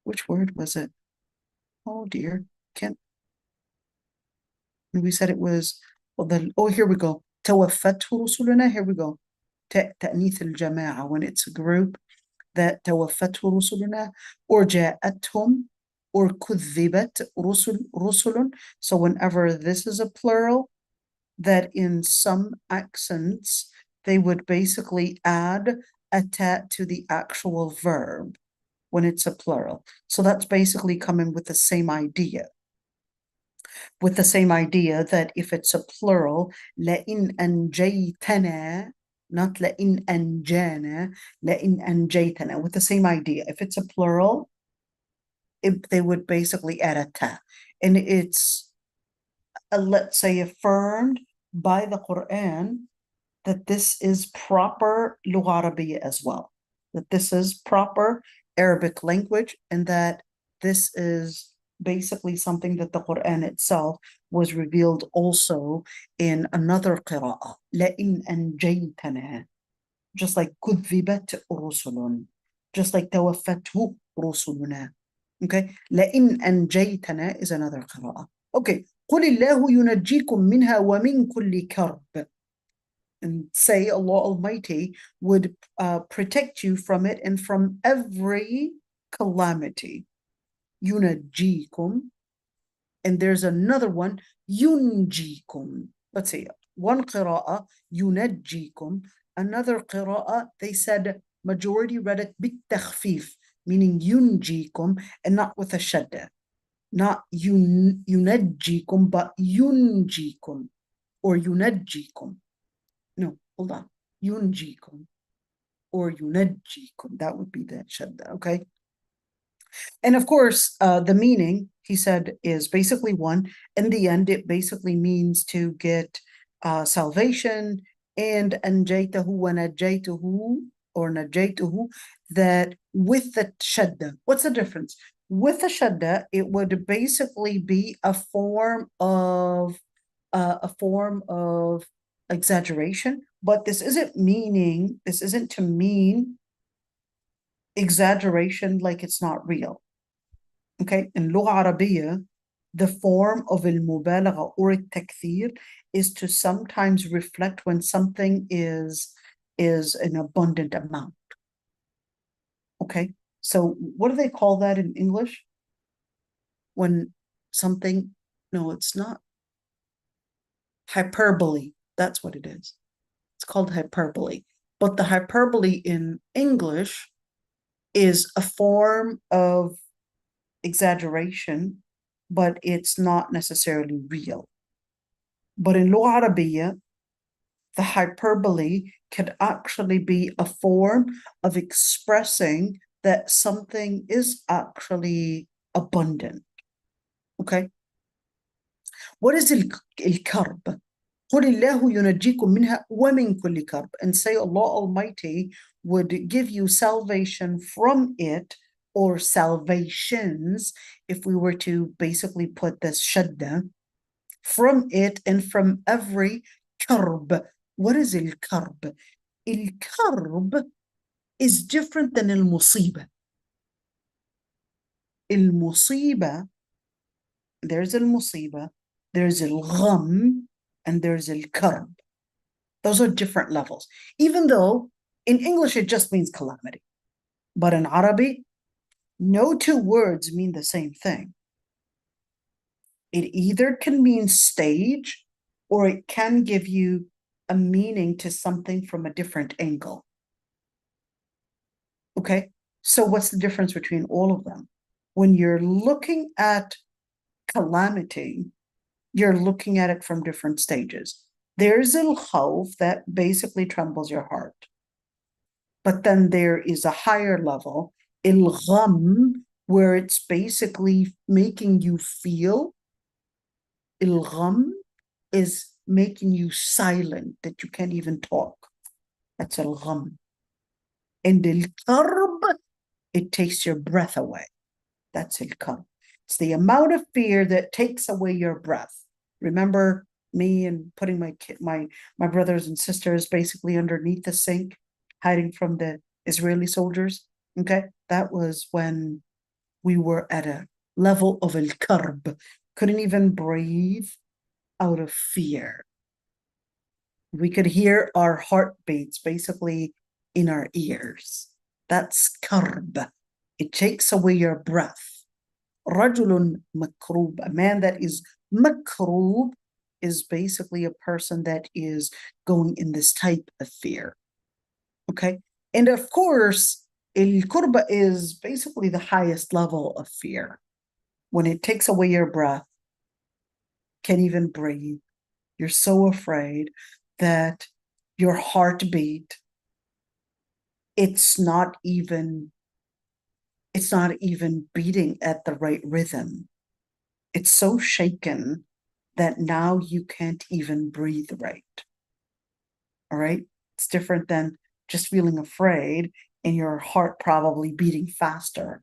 Which word was it? Oh dear, can't. We said it was, here we go. توفته رسلنا, here we go. تأنيث الجماعة, when it's a group, that توفته رسلنا, or جاءتهم, or كذبت رسل. So whenever this is a plural, that in some accents, they would basically add a ta to the actual verb when it's a plural. So that's basically coming with the same idea. With the same idea that if it's a plural, لَإِنْ أَنْجَيْتَنَا, not لَإِنْ أَنْجَانَا, لَإِنْ أَنْجَيْتَنَا, with the same idea. If it's a plural, they would basically add a ta. And it's, let's say, affirmed by the Quran that this is proper Lugha Arabiya as well. That this is proper Arabic language, and that this is basically something that the Quran itself was revealed also in another qira'ah. لَإِنْ أَنْجَيْتَنَا. Just like كُذِّبَتْ رُسُلٌ. Just like توفته رُسُلُنَا. Okay. لَإِنْ أَنْجَيْتَنَا is another qira'ah. Okay. قُلِ اللَّهُ يُنَجِّيكُم مِّنْهَا وَمِنْ كُلِّ كَرْبٍ. And say Allah Almighty would protect you from it and from every calamity. Yunajikum. And there's another one, yunjikum. Let's see, one qira'ah, yunajikum. Another qira'ah, they said, majority read it bitakhfif, meaning yunjikum, and not with a shadda. Not yunajikum, but yunjikum, or yunajikum. No, hold on. Yunjikum or yunajikum. That would be the shadda, okay? And of course, the meaning, he said, is basically one. In the end, it basically means to get salvation, and anjaytahu wa najaytuhu, or najaytuhu, that with the shadda. What's the difference? With the shadda, it would basically be a form of exaggeration, but this isn't to mean exaggeration like it's not real. Okay, in Lugha Arabiya, the form of al-mubalagha or al-takthir is to sometimes reflect when something is an abundant amount. Okay, so what do they call that in English? When something, no, it's not. Hyperbole, that's what it is. It's called hyperbole. But the hyperbole in English is a form of exaggeration, but it's not necessarily real. But in Lugha Arabiya, the hyperbole could actually be a form of expressing that something is actually abundant. Okay? What is al-karb? قُلِ اللَّهُ يُنَجِّيكُم مِّنْهَا وَمِن كُلِّ كَرْبٍ. And say Allah Almighty would give you salvation from it, or salvations, if we were to basically put this shadda, from it and from every karb. What is al-karb? Al-karb is different than al-musiba. Al-musiba, there's al-musiba, there's al-gham, and there's al-karb. Those are different levels. Even though in English it just means calamity. But in Arabic, no two words mean the same thing. It either can mean stage or it can give you a meaning to something from a different angle. Okay, so what's the difference between all of them? When you're looking at calamity, you're looking at it from different stages. There's al-khawf that basically trembles your heart. But then there is a higher level, al-gham, where it's basically making you feel. Al-gham is making you silent, that you can't even talk. That's al-gham. And al-karb, it takes your breath away. That's al-karb. It's the amount of fear that takes away your breath. Remember me and putting my brothers and sisters basically underneath the sink, hiding from the Israeli soldiers? Okay, that was when we were at a level of al-karb. Couldn't even breathe out of fear. We could hear our heartbeats basically in our ears. That's karb. It takes away your breath. Rajulun makrub, a man that is makrub is basically a person that is going in this type of fear. Okay, and of course, al-kurba is basically the highest level of fear. When it takes away your breath, can't even breathe. You're so afraid that your heartbeat, it's not even beating at the right rhythm. It's so shaken that now you can't even breathe right. All right? It's different than just feeling afraid and your heart probably beating faster.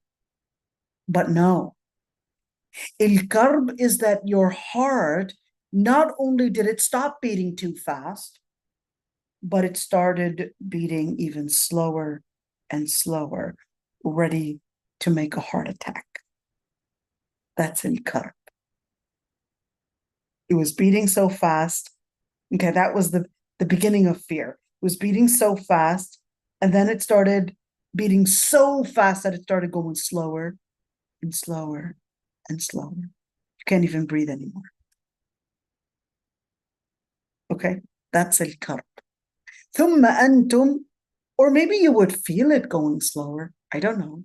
But no. Il-karb is that your heart, not only did it stop beating too fast, but it started beating even slower and slower, ready to make a heart attack. That's il-karb. It was beating so fast. Okay, that was the beginning of fear. It was beating so fast, and then it started beating so fast that it started going slower and slower and slower. You can't even breathe anymore. Okay, that's al-karb. ثم أنتم, or maybe you would feel it going slower. I don't know.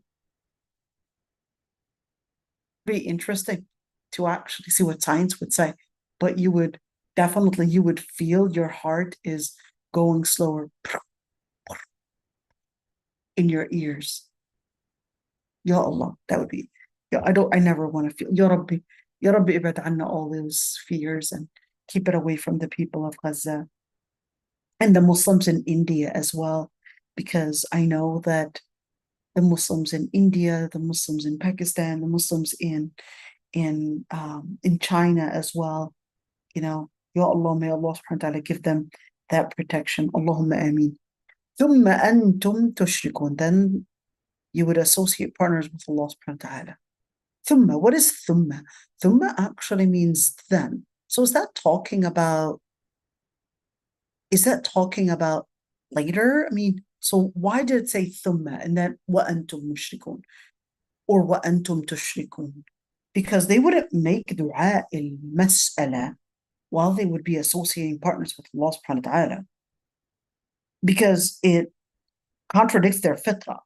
Be interesting to actually see what science would say, but you would feel your heart is going slower in your ears. Ya Allah, that would be, I never want to feel, Ya Rabbi ibad anna all those fears and keep it away from the people of Gaza and the Muslims in India as well, because I know that the Muslims in India, the Muslims in Pakistan, the Muslims in China as well, you know, Ya Allah, may Allah subhanahu wa ta'ala give them that protection. Allahumma ameen. ثم أنتم تشركون, then you would associate partners with Allah subhanahu wa ta'ala. Thumma, what is thumma? Thumma actually means then. So is that talking about later? I mean, so why did it say thumma and then wa antum mushrikun or wa antum tushrikun? Because they wouldn't make dua al-mas'ala while they would be associating partners with Allah subhanahu wa ta'ala, because it contradicts their fitrah.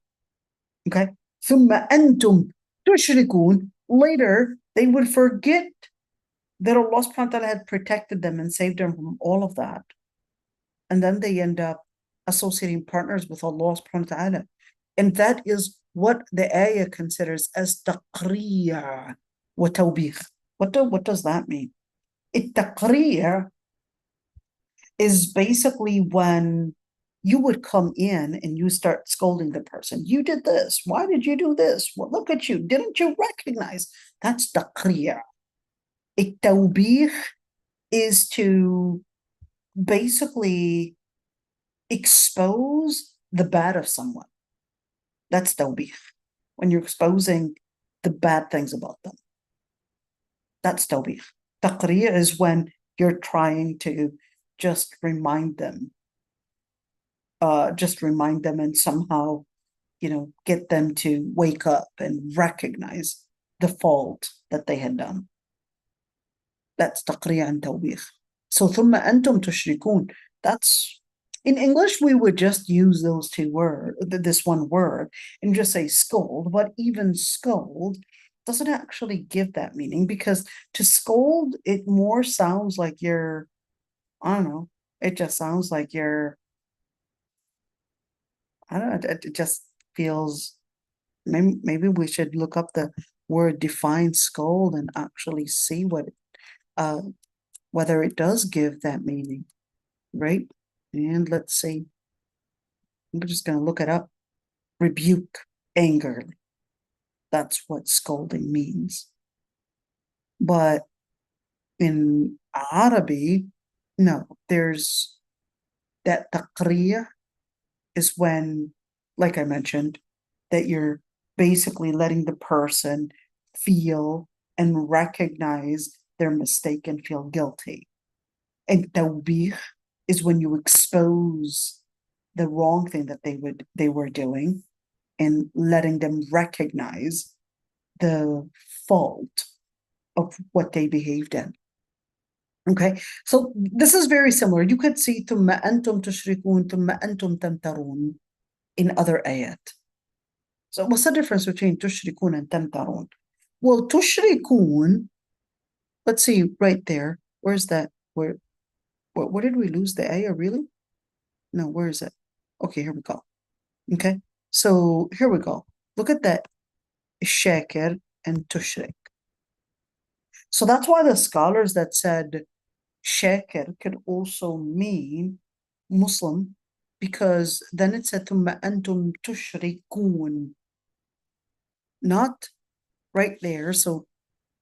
Okay? ثُمَّ أَنْتُمْ تُشْرِكُونَ, later they would forget that Allah subhanahu wa ta'ala had protected them and saved them from all of that. And then they end up associating partners with Allah subhanahu wa ta'ala. And that is what the ayah considers as taqriya wa tawbih. What does that mean? Taqriya is basically when you would come in and you start scolding the person. You did this. Why did you do this? Well, look at you. Didn't you recognize? That's taqriya. Tawbih is to basically expose the bad of someone. That's tawbih. When you're exposing the bad things about them. That's tawbih. Taqrir is when you're trying to just remind them and somehow, get them to wake up and recognize the fault that they had done. That's taqrir and tawbih. So ثم أنتم تشركون. That's in English we would just use those two words, this one word, and just say scold. But even scold doesn't actually give that meaning, because to scold, it more sounds like you're, I don't know, it just sounds like you're, I don't know, it just feels, maybe we should look up the word define scold and actually see whether it does give that meaning, right? And let's see. I'm just going to look it up. Rebuke, anger. That's what scolding means. But in Arabic, no, there's that taqriyah is when, like I mentioned, that you're basically letting the person feel and recognize their mistake and feel guilty. And tawbih is when you expose the wrong thing that they were doing and letting them recognize the fault of what they behaved in. Okay, so this is very similar. You could see ثم أنتم تشركون ثم أنتم تمترون in other ayat. So what's the difference between تشركون and تمترون? Well, تشركون, let's see right there. Where's that? Where did we lose the ayah, really? No, where is it? Okay, here we go. Okay, so here we go. Look at that. Shakir and tushrik. So that's why the scholars that said Shakir could also mean Muslim, because then it said ثم أنتم تشركون, not right there. So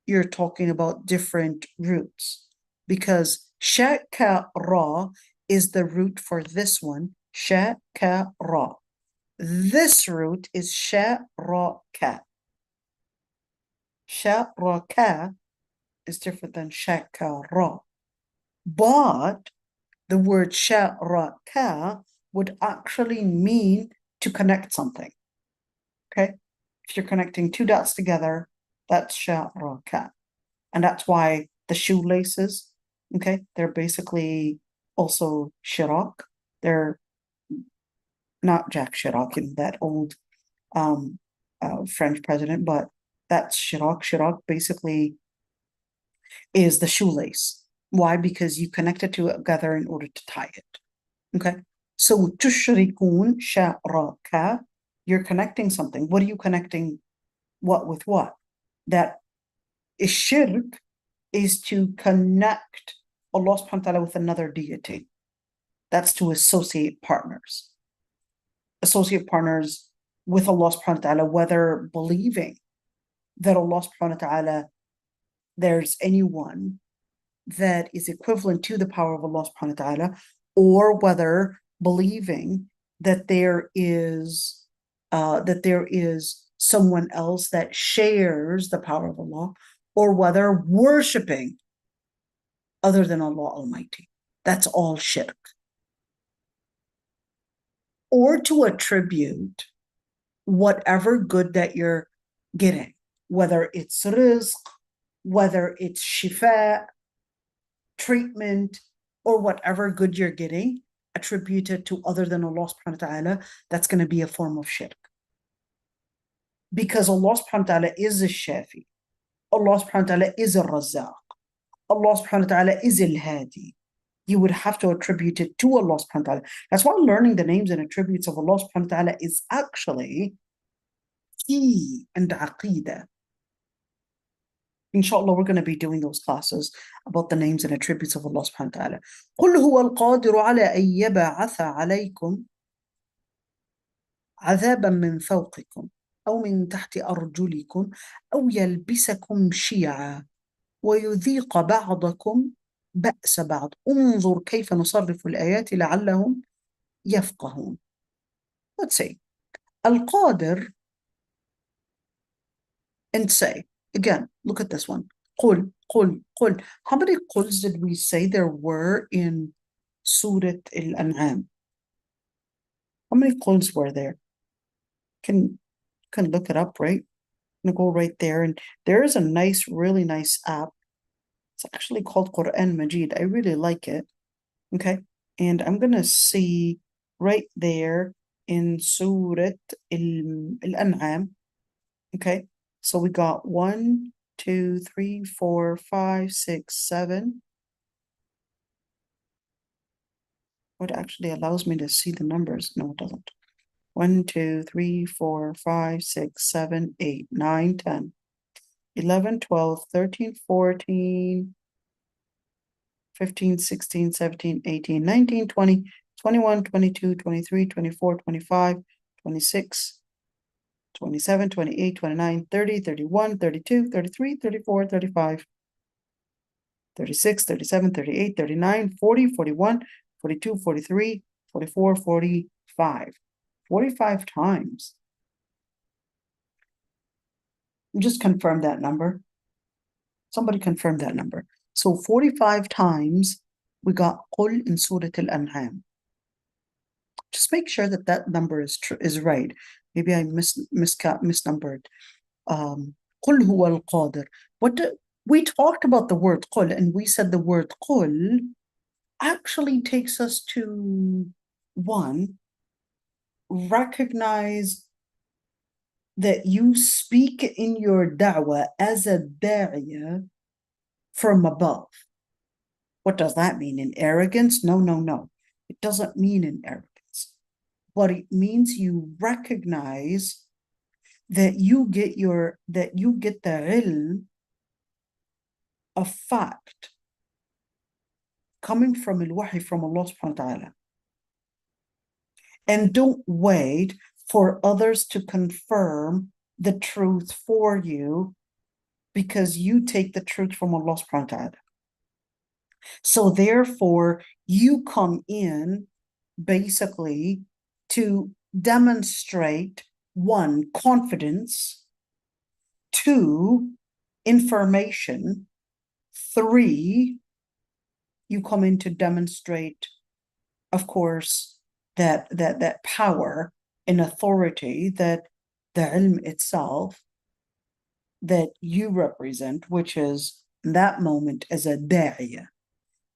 you're talking about different roots, because shakara is the root for this one, shakara. This root is sharaka. Sharaka is different than shakara. But the word sharaka would actually mean to connect something. Okay? If you're connecting two dots together, that's sharaka. And that's why the shoelaces, okay, they're basically also shirak. They're not Jacques Chirac, that old French president, but that's Chirac. Chirac basically is the shoelace. Why? Because you connect it together in order to tie it. Okay. So tushrikun sharaka, you're connecting something. What are you connecting? What with what? That is shirk is to connect Allah subhanahu wa ta'ala with another deity. That's to associate partners. Associate partners with Allah subhanahu wa ta'ala, whether believing that Allah subhanahu wa ta'ala, there's anyone that is equivalent to the power of Allah subhanahu wa ta'ala, or whether believing that there is someone else that shares the power of Allah, or whether worshiping other than Allah Almighty. That's all shirk. Or to attribute whatever good that you're getting, whether it's rizq, whether it's shifa, treatment, or whatever good you're getting, attributed to other than Allah subhanahu wa ta'ala, that's going to be a form of shirk. Because Allah subhanahu wa ta'ala is a shafi. Allah subhanahu wa ta'ala is a razzaq. Allah subhanahu wa ta'ala is al-hadi. You would have to attribute it to Allah subhanahu wa ta'ala. That's why learning the names and attributes of Allah subhanahu wa ta'ala is actually key in the aqidah. Inshallah, we're going to be doing those classes about the names and attributes of Allah subhanahu wa ta'ala. قُلْ هُوَ الْقَادِرُ عَلَىٰ أَن يَبْعَثَ عَلَيْكُمْ عَذَابًا مِّن فَوْقِكُمْ أَوْ مِن تَحْتِ أَرْجُلِكُمْ أَوْ يَلْبِسَكُمْ شِيَعًا وَيُذِيقَ بَعْضَكُمْ بأس بعض انظر كيف نصرف الآيات لعلهم يفقهون. Let's see. Al-Qadir, and say. Again, look at this one. قل قل قل. How many quls did we say there were in Surah al-An'am? How many quls were there? Can look it up, right? I'm gonna go right there, and there is a nice, really nice app. It's actually called Quran Majid. I really like it. Okay, and I'm gonna see right there in Surah al-An'am. Okay, so we got 1, 2, 3, 4, 5, 6, 7. What actually allows me to see the numbers? No, it doesn't. 1, 2, 3, 4, 5, 6, 7, 8, 9, 10, 11, 12, 13, 14, 15, 16, 17, 18, 19, 20, 21, 22, 23, 24, 25, 26, 27, 28, 29, 30, 31, 32, 33, 34, 35, 36, 37, 38, 39, 40, 41, 42, 43, 44, 45. 45 times. Just confirm that number. Somebody confirm that number. So 45 times we got قل in Surah Al-An'am. Just make sure that that number is right. Maybe I misnumbered. قل هو القادر. We talked about the word قل, and we said the word قل actually takes us to one, recognize that you speak in your da'wah as a da'iyah from above. What does that mean? In arrogance? No, no, no. It doesn't mean in arrogance. But it means you recognize that you get the ilm of fact coming from al-wahy from Allah subhanahu wa ta'ala. And don't wait for others to confirm the truth for you, because you take the truth from Allah subhanahu wa ta'ala. So therefore, you come in basically to demonstrate, one, confidence, two, information, three, you come in to demonstrate, of course, that power and authority that the ilm itself that you represent, which is that moment as a da'iyah,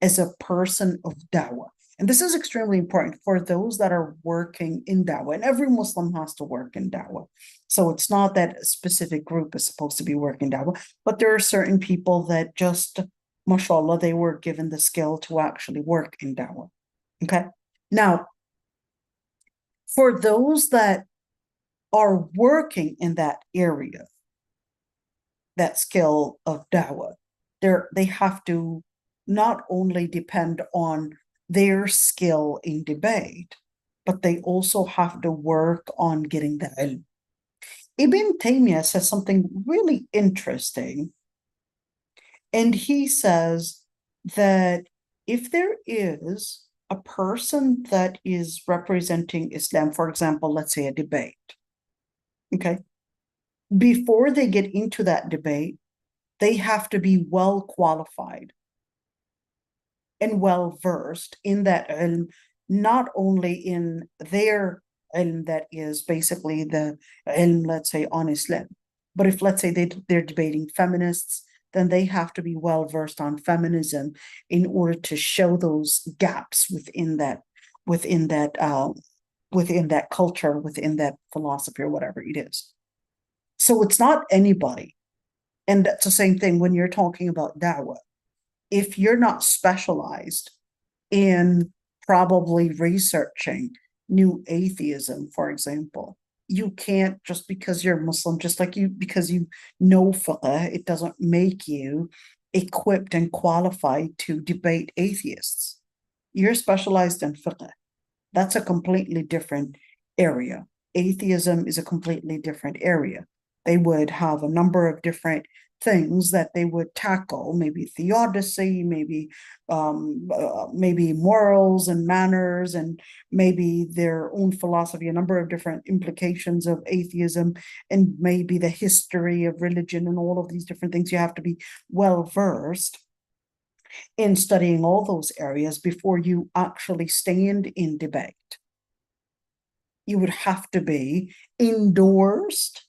as a person of da'wah. And this is extremely important for those that are working in da'wah, and every Muslim has to work in da'wah. So it's not that a specific group is supposed to be working da'wah, but there are certain people that just, mashallah, they were given the skill to actually work in da'wah. Okay. Now, for those that are working in that area, that skill of da'wah, they have to not only depend on their skill in debate, but they also have to work on getting the ilm. Ibn Taymiyyah says something really interesting, and he says that if there is a person that is representing Islam, for example, let's say a debate, okay, before they get into that debate, they have to be well qualified and well versed in that ilm, not only in their ilm that is basically the ilm, let's say, on Islam, but if, let's say, they're debating feminists, then they have to be well versed on feminism in order to show those gaps within that culture, within that philosophy, or whatever it is. So it's not anybody. And that's the same thing when you're talking about da'wah. If you're not specialized in probably researching new atheism, for example, you can't, just because you're Muslim, just like because you know fiqh, it doesn't make you equipped and qualified to debate atheists. You're specialized in fiqh. That's a completely different area. Atheism is a completely different area. They would have a number of different things that they would tackle, maybe theodicy, maybe morals and manners, and maybe their own philosophy, a number of different implications of atheism, and maybe the history of religion and all of these different things. You have to be well versed in studying all those areas before you actually stand in debate. You would have to be endorsed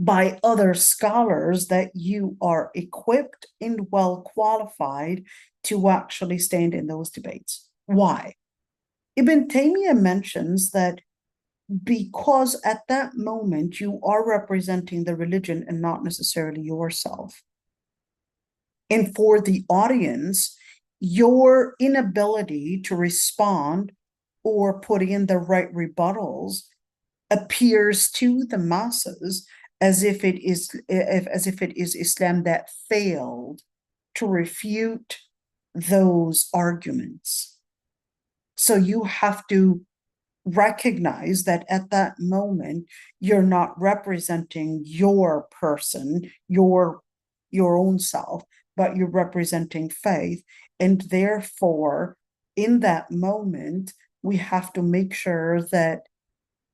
by other scholars that you are equipped and well qualified to actually stand in those debates. Why? Ibn Taymiyyah mentions that because at that moment you are representing the religion and not necessarily yourself. And for the audience, your inability to respond or put in the right rebuttals appears to the masses as if it is Islam that failed to refute those arguments. So you have to recognize that at that moment you're not representing your person, your own self, but you're representing faith. And therefore, in that moment, we have to make sure that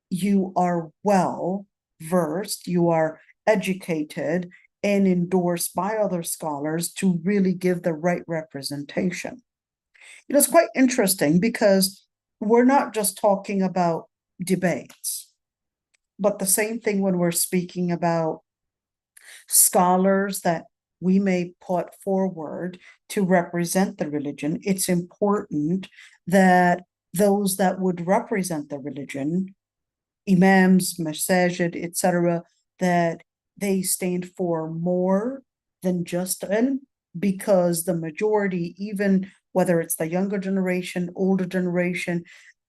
you are well versed, you are educated and endorsed by other scholars to really give the right representation. It's quite interesting because we're not just talking about debates, but the same thing when we're speaking about scholars that we may put forward to represent the religion. It's important that those that would represent the religion, imams, masajid, etc., that they stand for more than just ilm, because the majority, even whether it's the younger generation, older generation,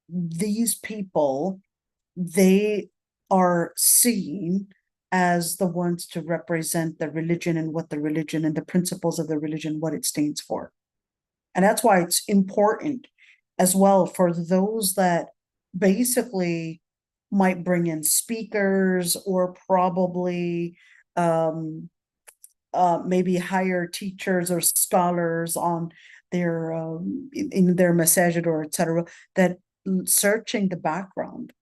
these people, they are seen as the ones to represent the religion and what the religion and the principles of the religion, what it stands for. And that's why it's important as well for those that basically might bring in speakers or probably maybe hire teachers or scholars on their in their masajid or etc., that searching the background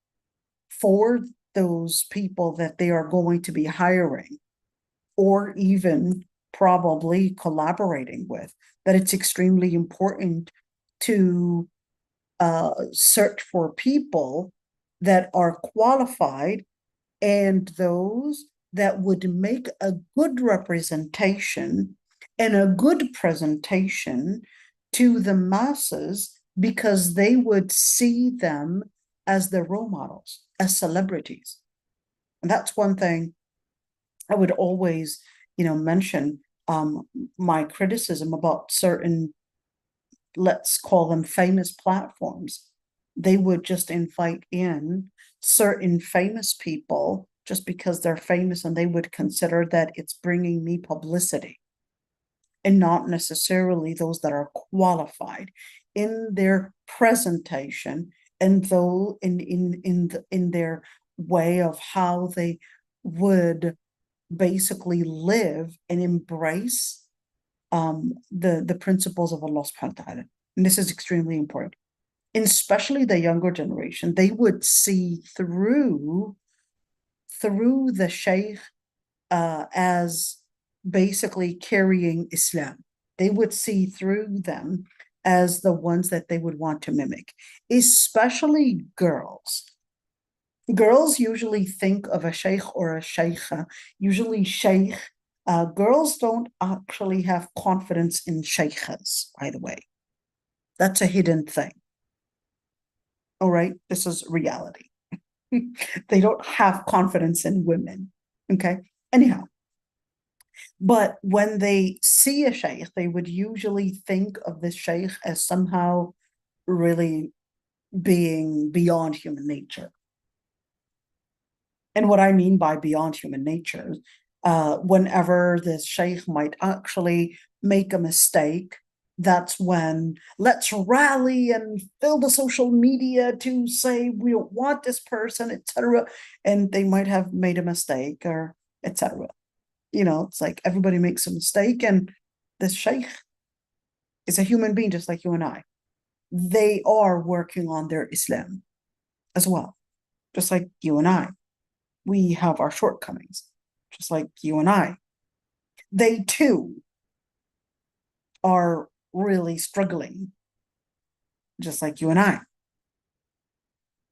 for those people that they are going to be hiring or even probably collaborating with, that it's extremely important to search for people that are qualified and those that would make a good representation and a good presentation to the masses, because they would see them as their role models, as celebrities. And that's one thing I would always, mention my criticism about certain, let's call them famous platforms. They would just invite in certain famous people just because they're famous, and they would consider that it's bringing me publicity, and not necessarily those that are qualified in their presentation and though in their way of how they would basically live and embrace the principles of Allah subhanahu wa ta'ala. And this is extremely important. And especially the younger generation, they would see through the sheikh as basically carrying Islam. They would see through them as the ones that they would want to mimic, especially girls. Girls usually think of a sheikh or a sheikha, usually sheikh. Girls don't actually have confidence in sheikhas, by the way. That's a hidden thing. All right, this is reality. They don't have confidence in women. Okay, anyhow. But when they see a sheikh, they would usually think of this sheikh as somehow really being beyond human nature. And what I mean by beyond human nature, whenever this sheikh might actually make a mistake, that's when let's rally and fill the social media to say we don't want this person, etc. And they might have made a mistake or etc. it's like everybody makes a mistake, and the sheikh is a human being just like you and I. They are working on their Islam as well, just like you and I. We have our shortcomings, just like you and I. They too are really struggling, just like you and I.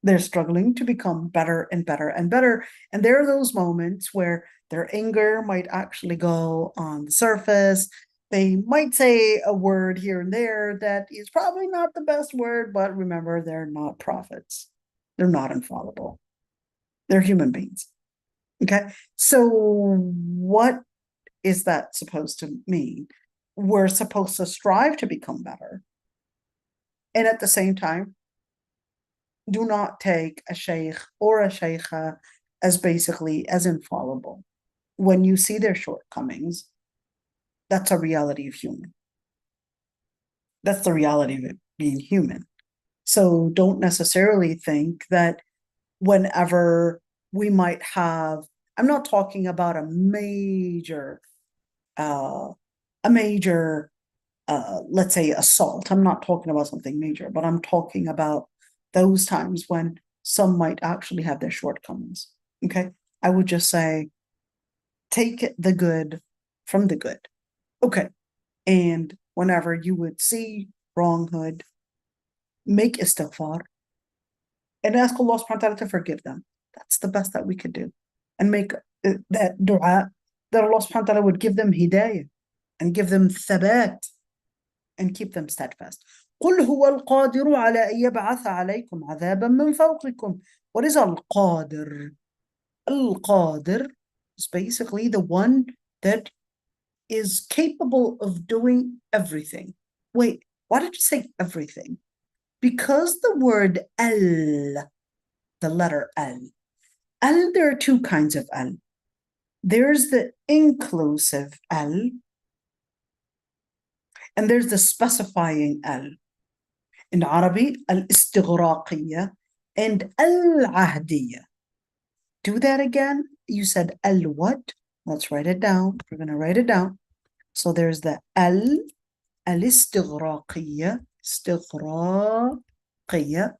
They're struggling to become better and better and better. And there are those moments where their anger might actually go on the surface. They might say a word here and there that is probably not the best word, but remember, they're not prophets. They're not infallible. They're human beings. Okay. So what is that supposed to mean? We're supposed to strive to become better. And at the same time, do not take a sheikh or a sheikha as basically as infallible. When you see their shortcomings, that's a reality of human. That's the reality of it being human. So don't necessarily think that whenever we might have, I'm not talking about a major, let's say assault. I'm not talking about something major, but I'm talking about those times when some might actually have their shortcomings. Okay. I would just say, take the good from the good. Okay. And whenever you would see wronghood, make istighfar and ask Allah subhanahu wa ta'ala to forgive them. That's the best that we could do. And make that dua that Allah subhanahu wa ta'ala would give them hidayah and give them thabat and keep them steadfast. قل هو القادر على أن يبعث عليكم عذابا من فوقكم. What is al-Qadir? Al-Qadir is basically the one that is capable of doing everything. Wait, why did you say everything? Because the word al, the letter al, there are two kinds of al. There's the inclusive al, and there's the specifying al. In Arabic, al-istighraqiyya and al-ahdiyya. Do that again. You said al what? Let's write it down. We're going to write it down. So there's the al-istighraqiyya, istighraqiyya,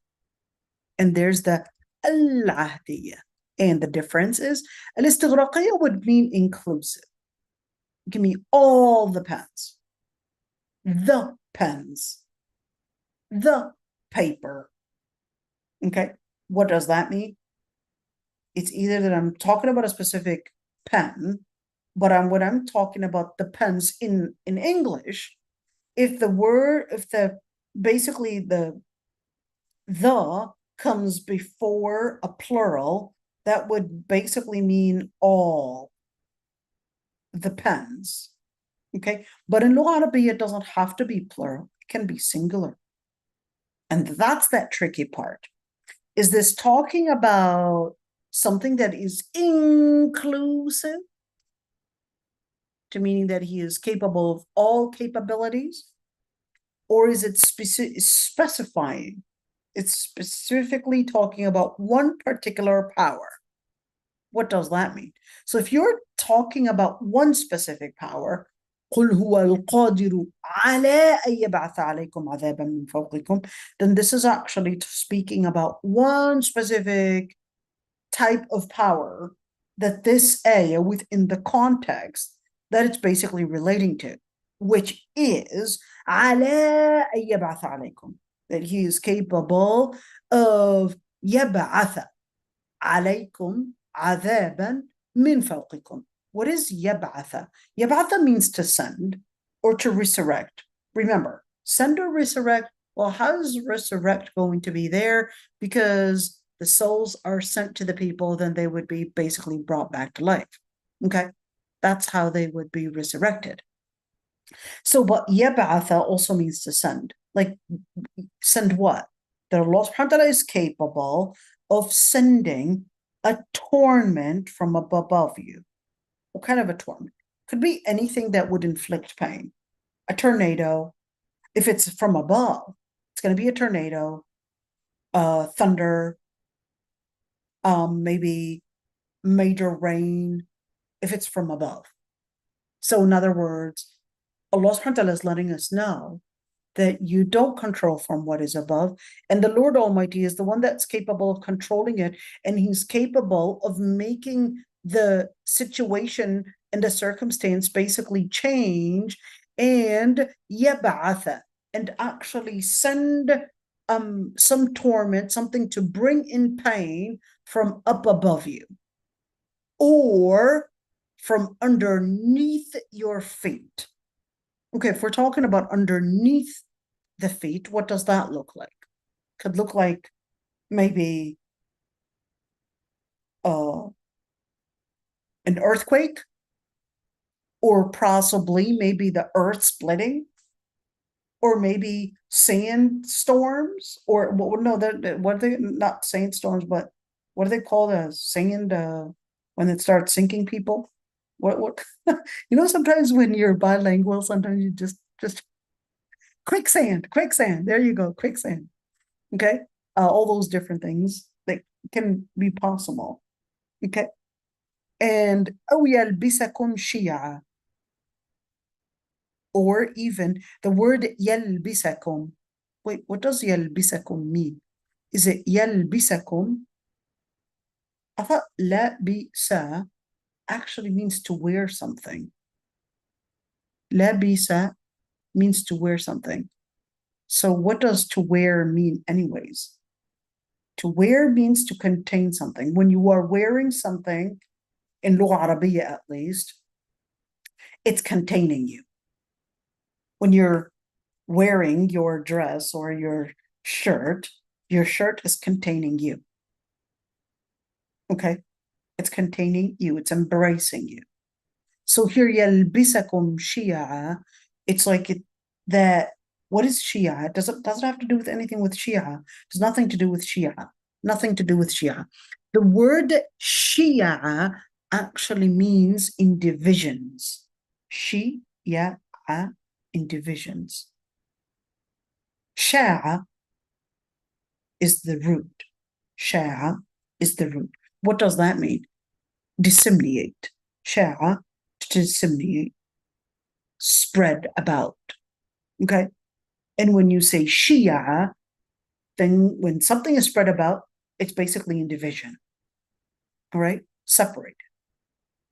and there's the al-ahdiyya. And the difference is al-istighraqiyya would mean inclusive. Give me all the pens. The pens. The paper. Okay. What does that mean? It's either that I'm talking about a specific pen, but when I'm talking about the pens in English, if basically the comes before a plural, that would basically mean all the pens. Okay. But in Lugha Arabiya, it doesn't have to be plural. It can be singular. And that's that tricky part. Is this talking about something that is inclusive, to meaning that he is capable of all capabilities? Or is it specifying? It's specifically talking about one particular power. What does that mean? So if you're talking about one specific power, قُلْ هُوَ الْقَادِرُ عَلَىٰ أَن يَبْعَثَ عَلَيْكُمْ عَذَابًا مِّن فَوْقِكُمْ, then this is actually speaking about one specific type of power that this ayah within the context that it's basically relating to, which is عَلَىٰ أَن يَبْعَثَ عَلَيْكُمْ, that he is capable of يَبْعَثَ عَلَيْكُمْ عَذَابًا مِّن فَوْقِكُمْ. What is yab'atha? Yab'atha means to send or to resurrect. Remember, send or resurrect. Well, how is resurrect going to be there? Because the souls are sent to the people, then they would be basically brought back to life. Okay? That's how they would be resurrected. So, but yab'atha also means to send. Like, send what? That Allah subhanahu wa ta'ala is capable of sending a torment from above you. What kind of a torment? Could be anything that would inflict pain. A tornado, if it's from above, it's going to be a tornado, thunder, maybe major rain, if it's from above. So in other words, Allah subhanahu wa ta'ala is letting us know that you don't control from what is above, and the Lord Almighty is the one that's capable of controlling it, and He's capable of making the situation and the circumstance basically change and yab'atha, and actually send some torment, something to bring in pain from up above you or from underneath your feet. Okay, if we're talking about underneath the feet, what does that look like? Could look like maybe an earthquake, or possibly maybe the earth splitting, or maybe sandstorms, or no, what are they, not sandstorms, but what do they call the sand when it starts sinking people? What sometimes when you're bilingual, sometimes you just quicksand. There you go, quicksand. Okay, all those different things that can be possible. Okay, and أو يلبسكم شيعا, or even the word يلبسكم. Wait, what does يلبسكم mean? Is it يلبسكم? I thought لبس actually means to wear something. لبس means to wear something. So what does to wear mean anyways? To wear means to contain something. When you are wearing something, in لغة عربية at least, it's containing you. When you're wearing your dress or your shirt is containing you. Okay? It's containing you. It's embracing you. So here, يلبسكم شيعا, it's like that. What is Shia? Does it have to do with anything with Shia? It has nothing to do with Shia. Nothing to do with Shia. The word Shia actually means in divisions. Shia in divisions. Sha'a is the root. Sha'a is the root. What does that mean? Disseminate. Sha'a, to disseminate. Spread about. Okay? And when you say Shia, then when something is spread about, it's basically in division. All right? Separate.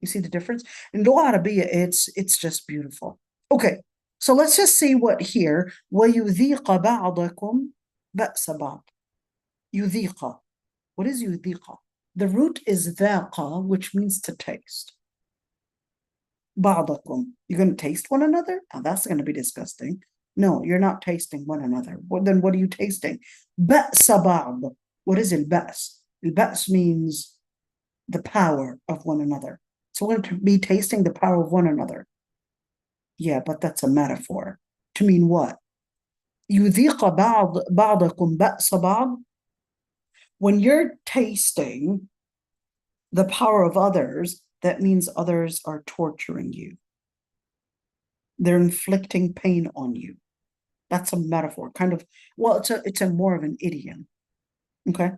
You see the difference? In Lugha Arabiya, it's just beautiful. Okay, so let's just see what here. وَيُذِيقَ بَعْضَكُمْ بَأْسَ بَعْضٍ. يُذِيقَ. What is يُذِيقَ? The root is ذَاقَ, which means to taste. بَعْضَكُمْ. You're going to taste one another? Now that's going to be disgusting. No, you're not tasting one another. Well, then what are you tasting? بَأْسَ بَعْض. What is البأس? البأس means the power of one another. So we're going to be tasting the power of one another. Yeah, but that's a metaphor. To mean what? يُذِيقَ بَعْضَكُمْ بَأْسَ بَعْض. When you're tasting the power of others, that means others are torturing you. They're inflicting pain on you. That's a metaphor, kind of. Well, it's a more of an idiom. Okay,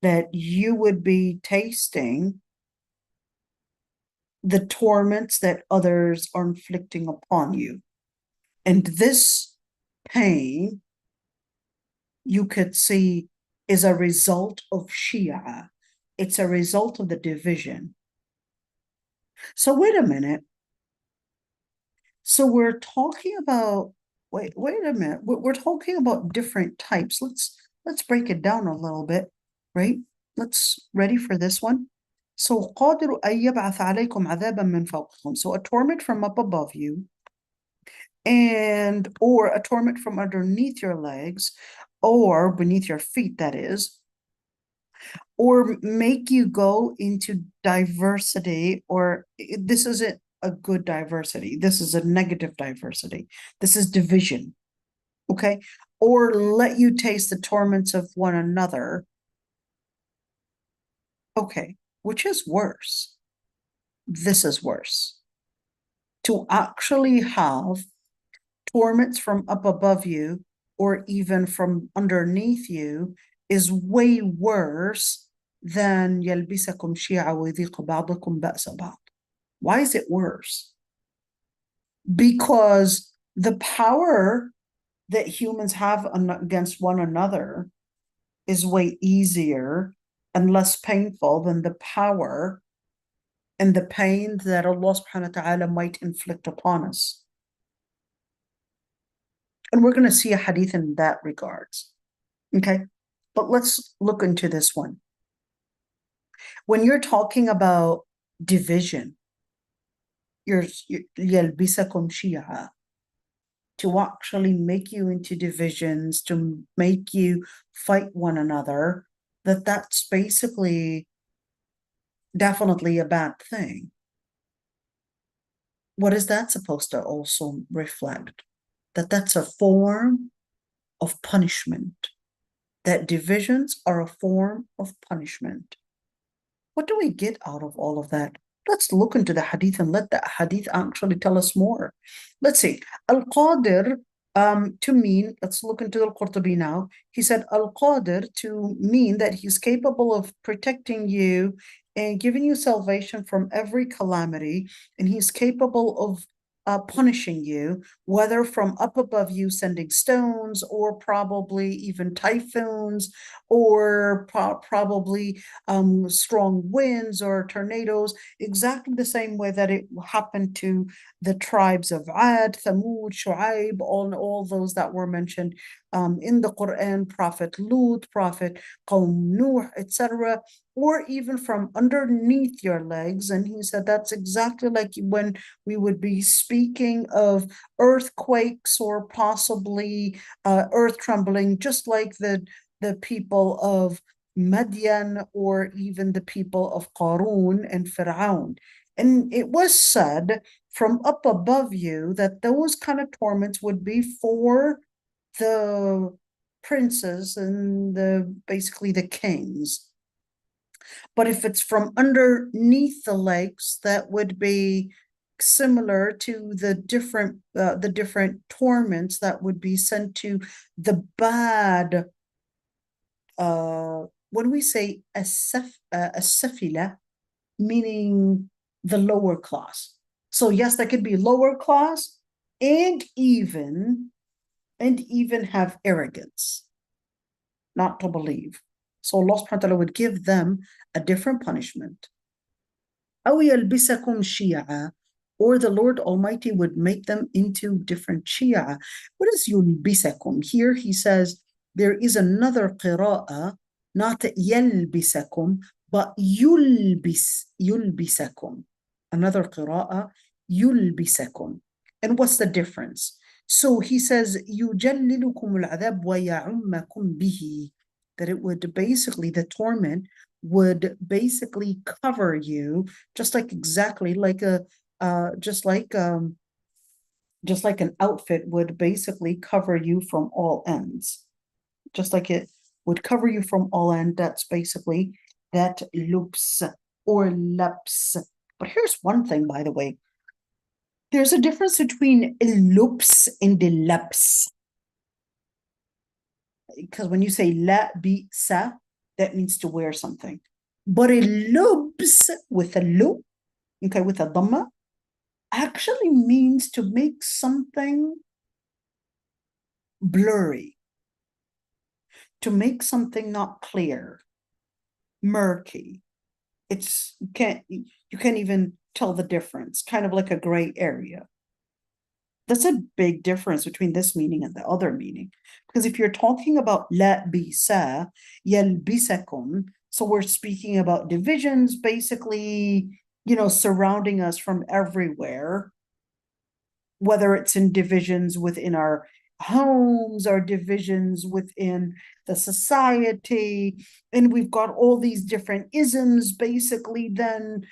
that you would be tasting the torments that others are inflicting upon you, and this pain, you could see, is a result of Shia. It's a result of the division. So wait a minute. So we're talking about, wait a minute. We're talking about different types. Let's break it down a little bit, right? Let's ready for this one. So قادر أن يبعث عليكم عذابا من فوقكم. So a torment from up above you, or a torment from underneath your legs, or beneath your feet, that is, or make you go into diversity, or this isn't a good diversity. This is a negative diversity. This is division. Okay? Or let you taste the torments of one another. Okay, which is worse? This is worse. To actually have torments from up above you or even from underneath you is way worse than يلبسكم شيعا ويذيق بعضكم بأس بعض. Why is it worse? because the power that humans have against one another is way easier and less painful than the power and the pain that Allah subhanahu wa ta'ala might inflict upon us. And we're going to see a hadith in that regards. Okay, but let's look into this one. When you're talking about division, يلبسكم شيعا, to actually make you into divisions, to make you fight one another, that's basically definitely a bad thing. What is that supposed to also reflect? That's a form of punishment. That divisions are a form of punishment. What do we get out of all of that? Let's look into the hadith and let the hadith actually tell us more. Let's see. Al-Qadir, to mean, let's look into Al-Qurtubi now. He said Al-Qadir to mean that he's capable of protecting you and giving you salvation from every calamity, and he's capable of punishing you, whether from up above you sending stones, or probably even typhoons, or probably strong winds or tornadoes, exactly the same way that it happened to the tribes of Ad, Thamud, Shu'aib, all those that were mentioned in the Quran, Prophet Lut, Prophet Qawm Nuh, etc., or even from underneath your legs. And he said that's exactly like when we would be speaking of earthquakes or possibly earth trembling, just like the people of Madian or even the people of Qarun and Fir'aun. And it was said from up above you that those kind of torments would be for the princes and basically the kings. But if it's from underneath the legs, that would be similar to the different torments that would be sent to the bad. When we say as-safila, meaning the lower class. So yes, that could be lower class and even have arrogance, not to believe. So Allah subhanahu wa ta'ala would give them a different punishment. أو يلبسكم شيعا, or the Lord Almighty would make them into different shia. What is yulbisakum? Here he says there is another qira'ah, not yalbisakum, but yulbisakum. Another qira'ah, yulbisakum. And what's the difference? So he says, يُجَلِّلُكُمُ الْعَذَابُ وَيَعُمَّكُمْ بِهِ, that it would basically, the torment would basically cover you, just like exactly like just like an outfit would basically cover you from all ends. Just like it would cover you from all ends, that's basically that loops or laps. But here's one thing, by the way. There's a difference between loops and the laps. Because when you say la bi sa, that means to wear something. But a lubs with a loop, okay, with a dhamma, actually means to make something blurry, to make something not clear, murky. You can't even tell the difference, kind of like a gray area. That's a big difference between this meaning and the other meaning. Because if you're talking about la bisa, yalbisakum, so we're speaking about divisions, basically, surrounding us from everywhere, whether it's in divisions within our homes or divisions within the society, and we've got all these different isms basically then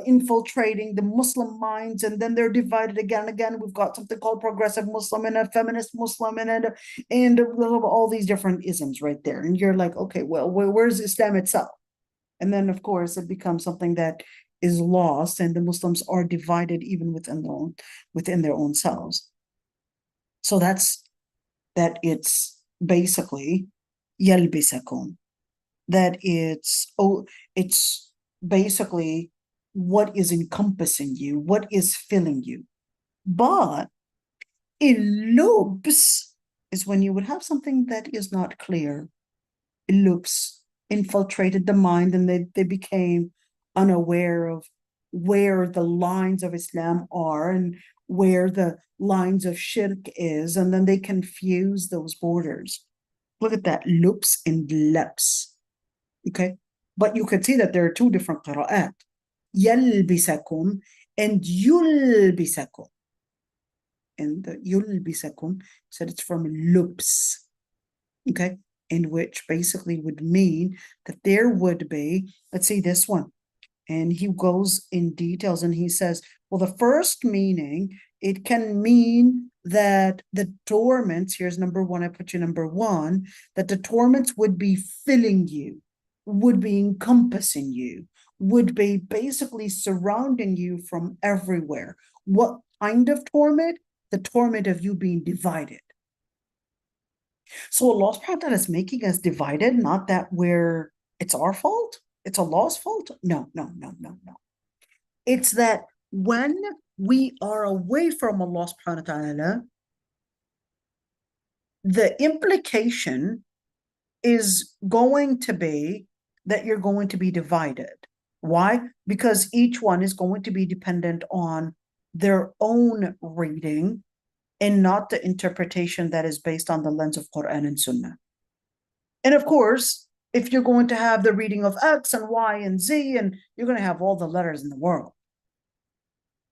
infiltrating the Muslim minds, and then they're divided again and again. We've got something called progressive Muslim and a feminist Muslim and all these different isms right there, and you're like, okay, well, where's Islam itself? And then of course it becomes something that is lost, and the Muslims are divided even within their own selves. So that it's basically yalbisakum, that it's basically what is encompassing you, what is filling you. But اللبس is when you would have something that is not clear. Loops infiltrated the mind, and they became unaware of where the lines of Islam are and where the lines of shirk is, and then they confuse those borders. Look at that, loops and laps. Okay, but you could see that there are two different qira'at, يلبسكم and يلبسكم. And the يلبسكم said it's from loops. Okay, in which basically would mean that there would be, let's see this one, and he goes in details and he says, well, the first meaning, it can mean that the torments, here's number one, I put you number one, that the torments would be filling you, would be encompassing you, would be basically surrounding you from everywhere. What kind of torment? The torment of you being divided. So Allah subhanahu wa ta'ala is making us divided, not that it's our fault, it's Allah's fault. No. It's that when we are away from Allah subhanahu wa ta'ala, the implication is going to be that you're going to be divided. Why? Because each one is going to be dependent on their own reading and not the interpretation that is based on the lens of Quran and Sunnah. And of course, if you're going to have the reading of X and Y and Z, and you're going to have all the letters in the world,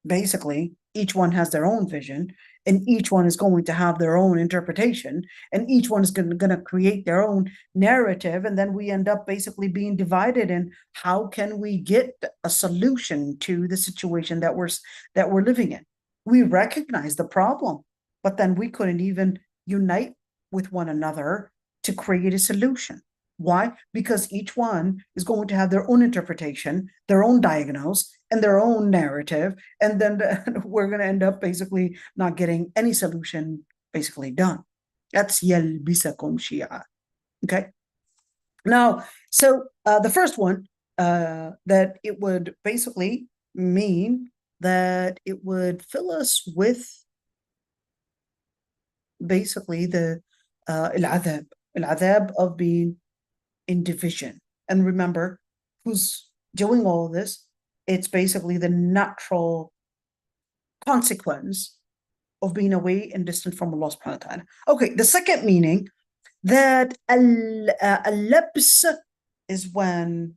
basically, each one has their own vision, and each one is going to have their own interpretation, and each one is going to create their own narrative, and then we end up basically being divided in how can we get a solution to the situation that we're living in. We recognize the problem, but then we couldn't even unite with one another to create a solution. Why? Because each one is going to have their own interpretation, their own diagnose, and their own narrative, and then we're going to end up basically not getting any solution basically done. That's يلبسكم شيعا. Okay. Now, so the first one, that it would basically mean that it would fill us with basically the al-adhab of being in division. And remember, who's doing all of this? It's basically the natural consequence of being away and distant from Allah subhanahu wa ta'ala. Okay, the second meaning, that al-labs is when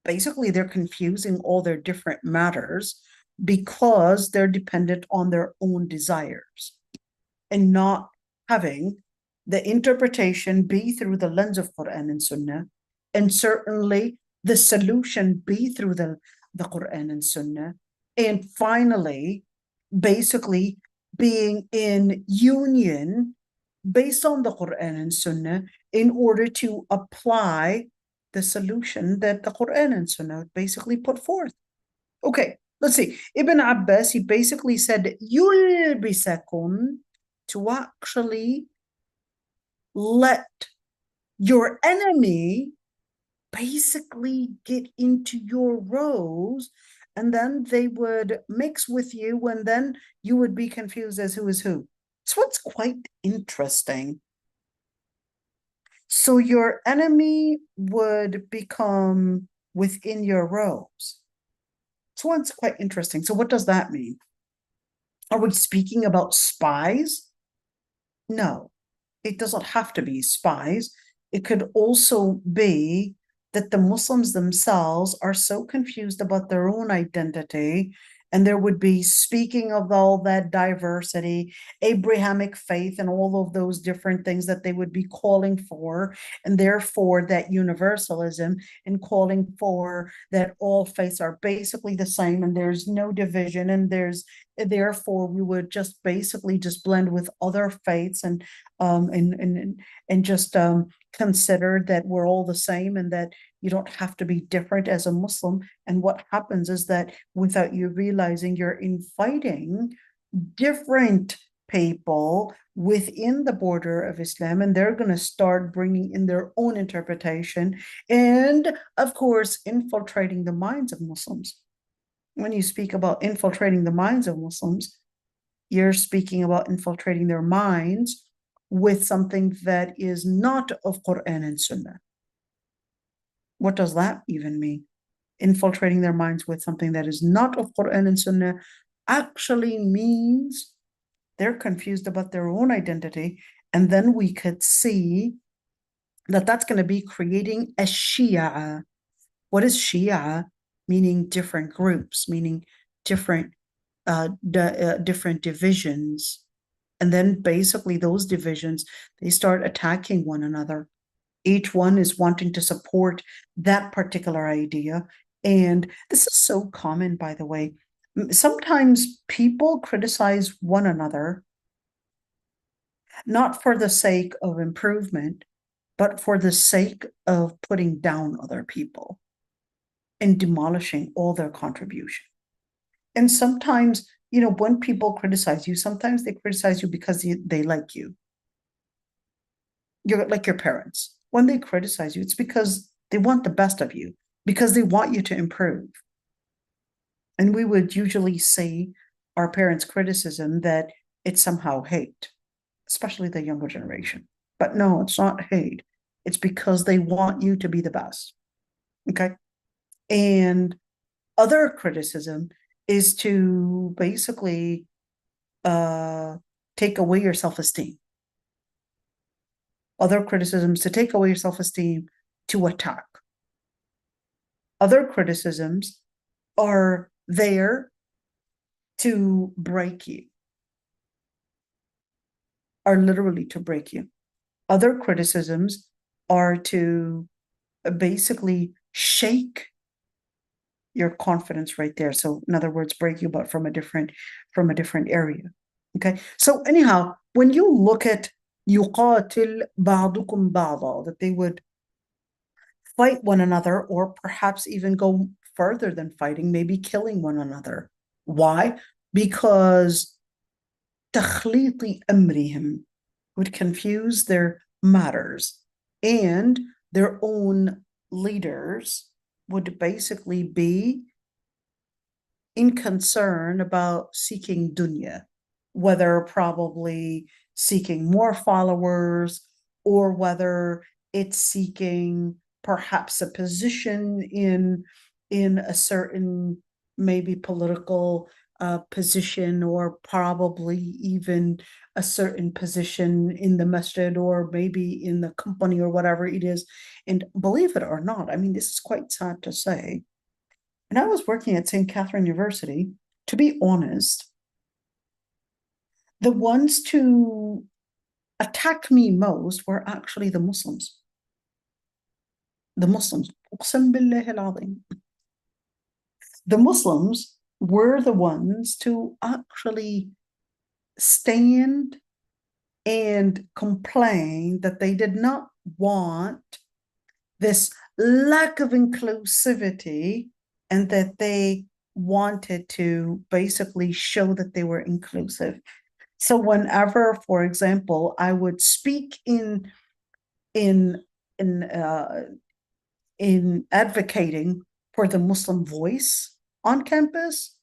basically they're confusing all their different matters because they're dependent on their own desires and not having the interpretation be through the lens of Quran and Sunnah, and certainly the solution be through the Quran and Sunnah, and finally, basically being in union based on the Quran and Sunnah in order to apply the solution that the Quran and Sunnah basically put forth. Okay, let's see. Ibn Abbas, he basically said, يُلْبِسَكُمْ, to actually let your enemy basically get into your rows, and then they would mix with you, and then you would be confused as who is who. So it's quite interesting. So your enemy would become within your rows. So it's quite interesting. So what does that mean? Are we speaking about spies? No, it doesn't have to be spies. It could also be that the Muslims themselves are so confused about their own identity, and there would be, speaking of all that diversity, Abrahamic faith, and all of those different things that they would be calling for, and therefore that universalism, and calling for that all faiths are basically the same and there's no division, and therefore we would just basically just blend with other faiths and just consider that we're all the same and that you don't have to be different as a Muslim. And what happens is that without you realizing, you're inviting different people within the border of Islam, and they're going to start bringing in their own interpretation and, of course, infiltrating the minds of Muslims. When you speak about infiltrating the minds of Muslims, You're speaking about infiltrating their minds with something that is not of Quran and Sunnah. What does that even mean? Infiltrating their minds with something that is not of Quran and Sunnah actually means they're confused about their own identity. And then we could see that that's going to be creating a Shia. What is Shia? Meaning different groups, meaning different different divisions. And then basically those divisions, they start attacking one another. Each one is wanting to support that particular idea. And this is so common, by the way. Sometimes people criticize one another, not for the sake of improvement, but for the sake of putting down other people and demolishing all their contribution. And sometimes, when people criticize you, sometimes they criticize you because they like you. You're like your parents. When they criticize you, it's because they want the best of you, because they want you to improve. And we would usually say our parents' criticism that it's somehow hate, especially the younger generation. But no, it's not hate. It's because they want you to be the best. Okay. And other criticism is to basically take away your self-esteem. Other criticisms to take away your self-esteem, to attack. Other criticisms are there to break you, are literally to break you. Other criticisms are to basically shake your confidence right there. So in other words, break you, but from a different area. Okay. So anyhow, when you look at يقاتل بعضكم بعضا, that they would fight one another, or perhaps even go further than fighting, maybe killing one another. Why? Because تخليط أمرهم would confuse their matters, and their own leaders would basically be in concern about seeking dunya, whether probably seeking more followers, or whether it's seeking perhaps a position in a certain maybe political position, or probably even a certain position in the masjid, or maybe in the company, or whatever it is. And believe it or not, I mean, this is quite sad to say. And I was working at St. Catherine University, to be honest, the ones to attack me most were actually the Muslims. The Muslims. The Muslims were the ones to actually stand and complain that they did not want this lack of inclusivity, and that they wanted to basically show that they were inclusive. So whenever, for example, I would speak in advocating for the Muslim voice on campus,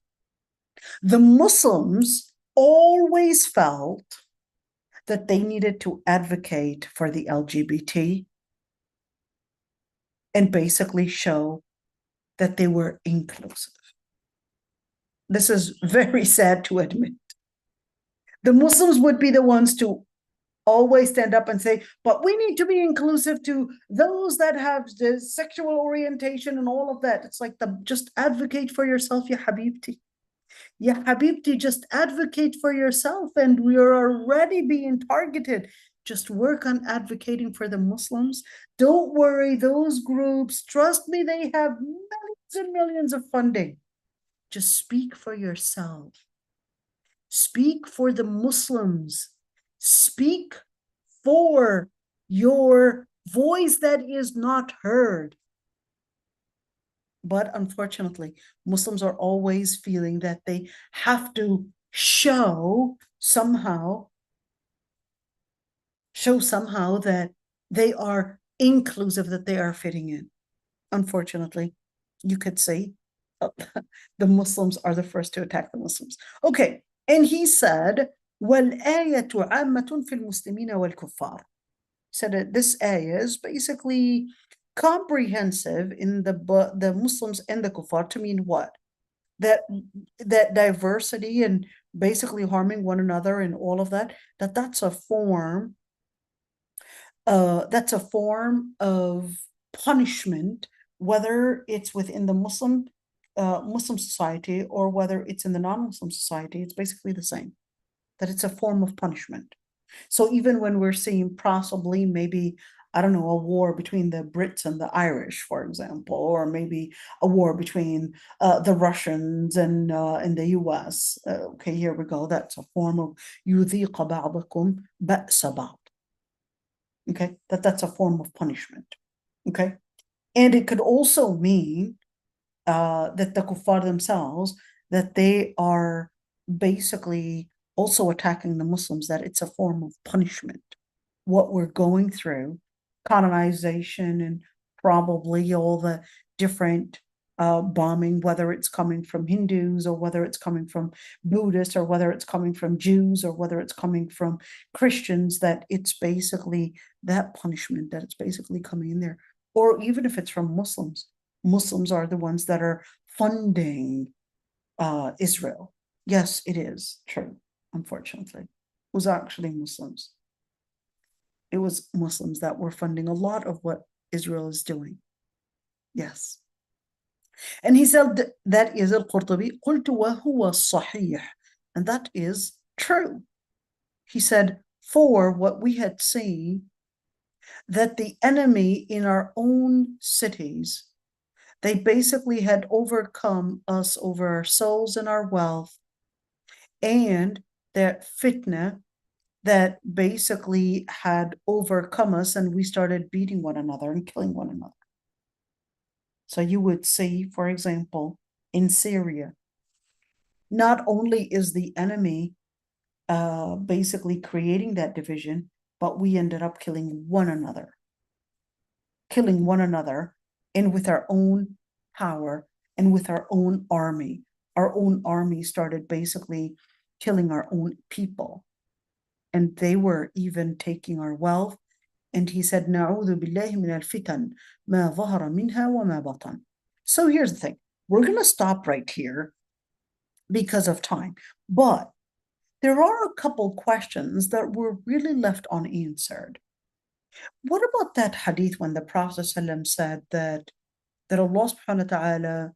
the Muslims always felt that they needed to advocate for the LGBT and basically show that they were inclusive. This is very sad to admit. The Muslims would be the ones to always stand up and say, but we need to be inclusive to those that have the sexual orientation and all of that. It's like, just advocate for yourself, ya habibti. Ya habibti, just advocate for yourself, and we are already being targeted. Just work on advocating for the Muslims. Don't worry, those groups, trust me, they have millions and millions of funding. Just speak for yourself. Speak for the Muslims. Speak for your voice that is not heard. But unfortunately, Muslims are always feeling that they have to show somehow that they are inclusive, that they are fitting in. Unfortunately, you could say the Muslims are the first to attack the Muslims. Okay, And he said, وَالْآيَةُ عَامَّةٌ فِي الْمُسْلِمِينَ وَالْكُفَّارِ. Said that this ayah is basically comprehensive in the Muslims and the kuffar, to mean what? That diversity and basically harming one another and all of that, that's a form of punishment, whether it's within the Muslim society or whether it's in the non-Muslim society. It's basically the same, that it's a form of punishment. So even when we're seeing possibly maybe, I don't know, a war between the Brits and the Irish, for example, or maybe a war between the Russians and the US. Okay, here we go. That's a form of يُذِيقَ بَعْضَكُمْ بَأْسَ بَعْض. Okay, that's a form of punishment. Okay, and it could also mean that the kuffar themselves, that they are basically also attacking the Muslims, that it's a form of punishment. What we're going through, colonization and probably all the different bombing, whether it's coming from Hindus or whether it's coming from Buddhists or whether it's coming from Jews or whether it's coming from Christians, that it's basically that punishment, that it's basically coming in there. Or even if it's from Muslims, Muslims are the ones that are funding Israel. Yes, it is true, unfortunately. It was actually Muslims. It was Muslims that were funding a lot of what Israel is doing. Yes. And he said that is al-Qurtubi, قُلْتُ وَهُوَ الصَّحِيحِ, and that is true. He said, for what we had seen, that the enemy in our own cities, they basically had overcome us over our souls and our wealth, and that fitna that basically had overcome us, and we started beating one another and killing one another. So you would see, for example, in Syria, not only is the enemy basically creating that division, but we ended up killing one another, and with our own power and with our own army. Our own army started basically killing our own people, and they were even taking our wealth. And he said, نعوذ بالله من الفتن ما ظهر منها وما بطن. So here's the thing. We're going to stop right here because of time. But there are a couple questions that were really left unanswered. What about that hadith when the Prophet ﷺ said that Allah subhanahu wa ta'ala,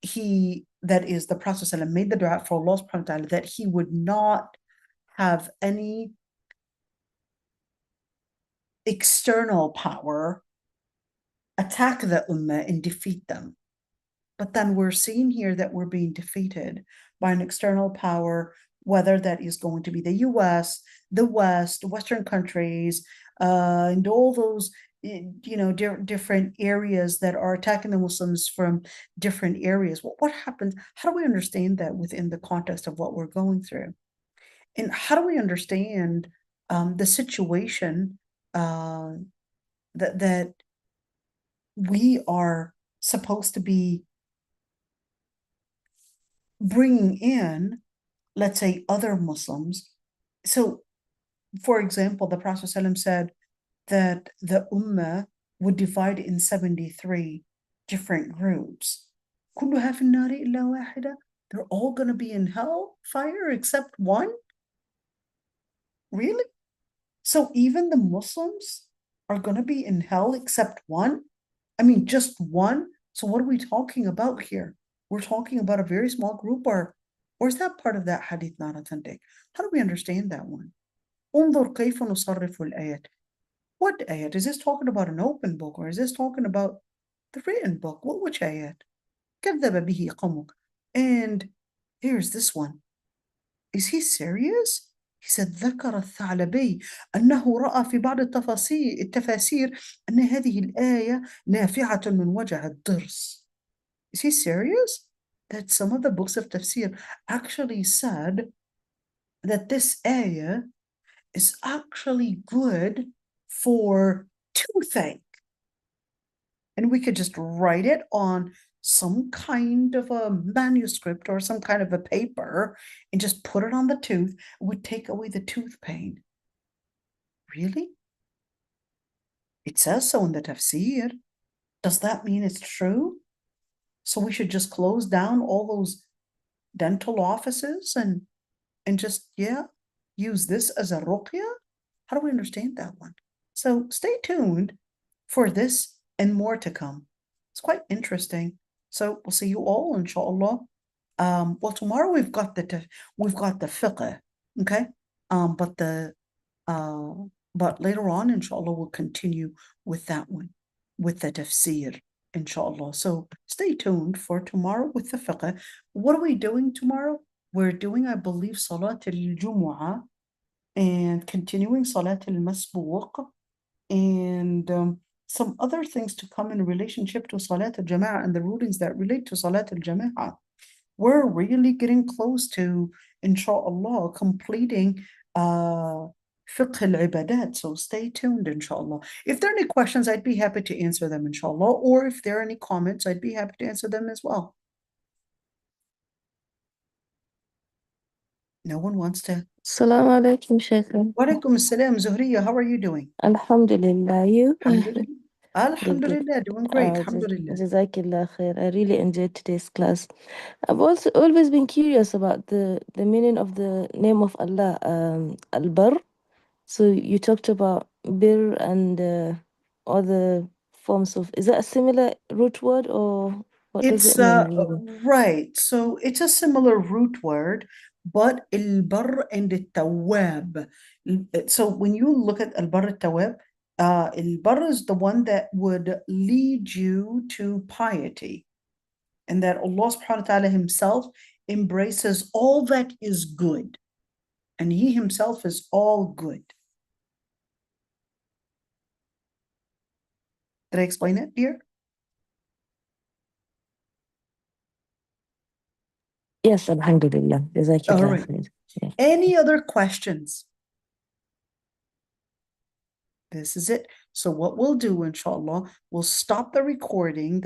the Prophet ﷺ made the dua for Allah subhanahu wa ta'ala that he would not have any external power attack the ummah and defeat them. But then we're seeing here that we're being defeated by an external power, whether that is going to be the US, the West, Western countries, and all those different areas that are attacking the Muslims from different areas. What happens? How do we understand that within the context of what we're going through? And how do we understand the situation that we are supposed to be bringing in, let's say, other Muslims? So, for example, the Prophet ﷺ said that the Ummah would divide in 73 different groups. كلها في النار إلا واحدة. They're all going to be in hell fire except one? Really? So even the Muslims are going to be in hell except one? I mean, just one? So what are we talking about here? We're talking about a very small group, or is that part of that hadith not authentic? How do we understand that one? انظر كيف نصرف الآيات. What ayat? Is this talking about an open book, or is this talking about the written book? Which ayat? كذب به قومك. And here's this one. Is he serious? He said ذكر الثعلبي أنه رأى في بعض التفاسير أن هذه الآية نافعة من وجع الضرس. Is he serious? That some of the books of tafsir actually said that this ayah is actually good for toothache. And we could just write it on some kind of a manuscript or some kind of a paper and just put it on the tooth, it would take away the tooth pain. Really? It says so in the Tafseer. Does that mean it's true? So we should just close down all those dental offices and just, use this as a ruqya? How do we understand that one? So stay tuned for this and more to come. It's quite interesting. So we'll see you all, inshallah. Well, tomorrow we've got the fiqh, okay? But later on, inshallah, we'll continue with that one, with the tafsir, inshallah. So stay tuned for tomorrow with the fiqh. What are we doing tomorrow? We're doing, I believe, Salat al-Jumu'ah and continuing Salat al-Masbuq and some other things to come in relationship to Salat al-Jama'ah and the rulings that relate to Salat al-Jama'ah. We're really getting close to, inshallah, completing fiqh al-ibadat. So stay tuned, inshallah. If there are any questions, I'd be happy to answer them, inshallah. Or if there are any comments, I'd be happy to answer them as well. No one wants to. Assalamu alaikum, Sheikh. Wa alaikum assalam, Zuhriya. How are you doing? Alhamdulillah. You? Alhamdulillah. Good, good. Alhamdulillah, doing great. Alhamdulillah. Jazakillah khair. I really enjoyed today's class. I've also always been curious about the meaning of the name of Allah, al-Barr. So you talked about bir and other forms of. Is that a similar root word or what does It's it mean really? right. So it's a similar root word, but al-barr and al-tawwab. So when you look at al-barr al-tawwab, al-barr is the one that would lead you to piety, and that Allah subhanahu wa ta'ala himself embraces all that is good, and he himself is all good. Did I explain it, dear? Yes, alhamdulillah. All Jazakillah right. khair. Yeah. Any other questions? This is it. So what we'll do, inshallah, we'll stop the recording.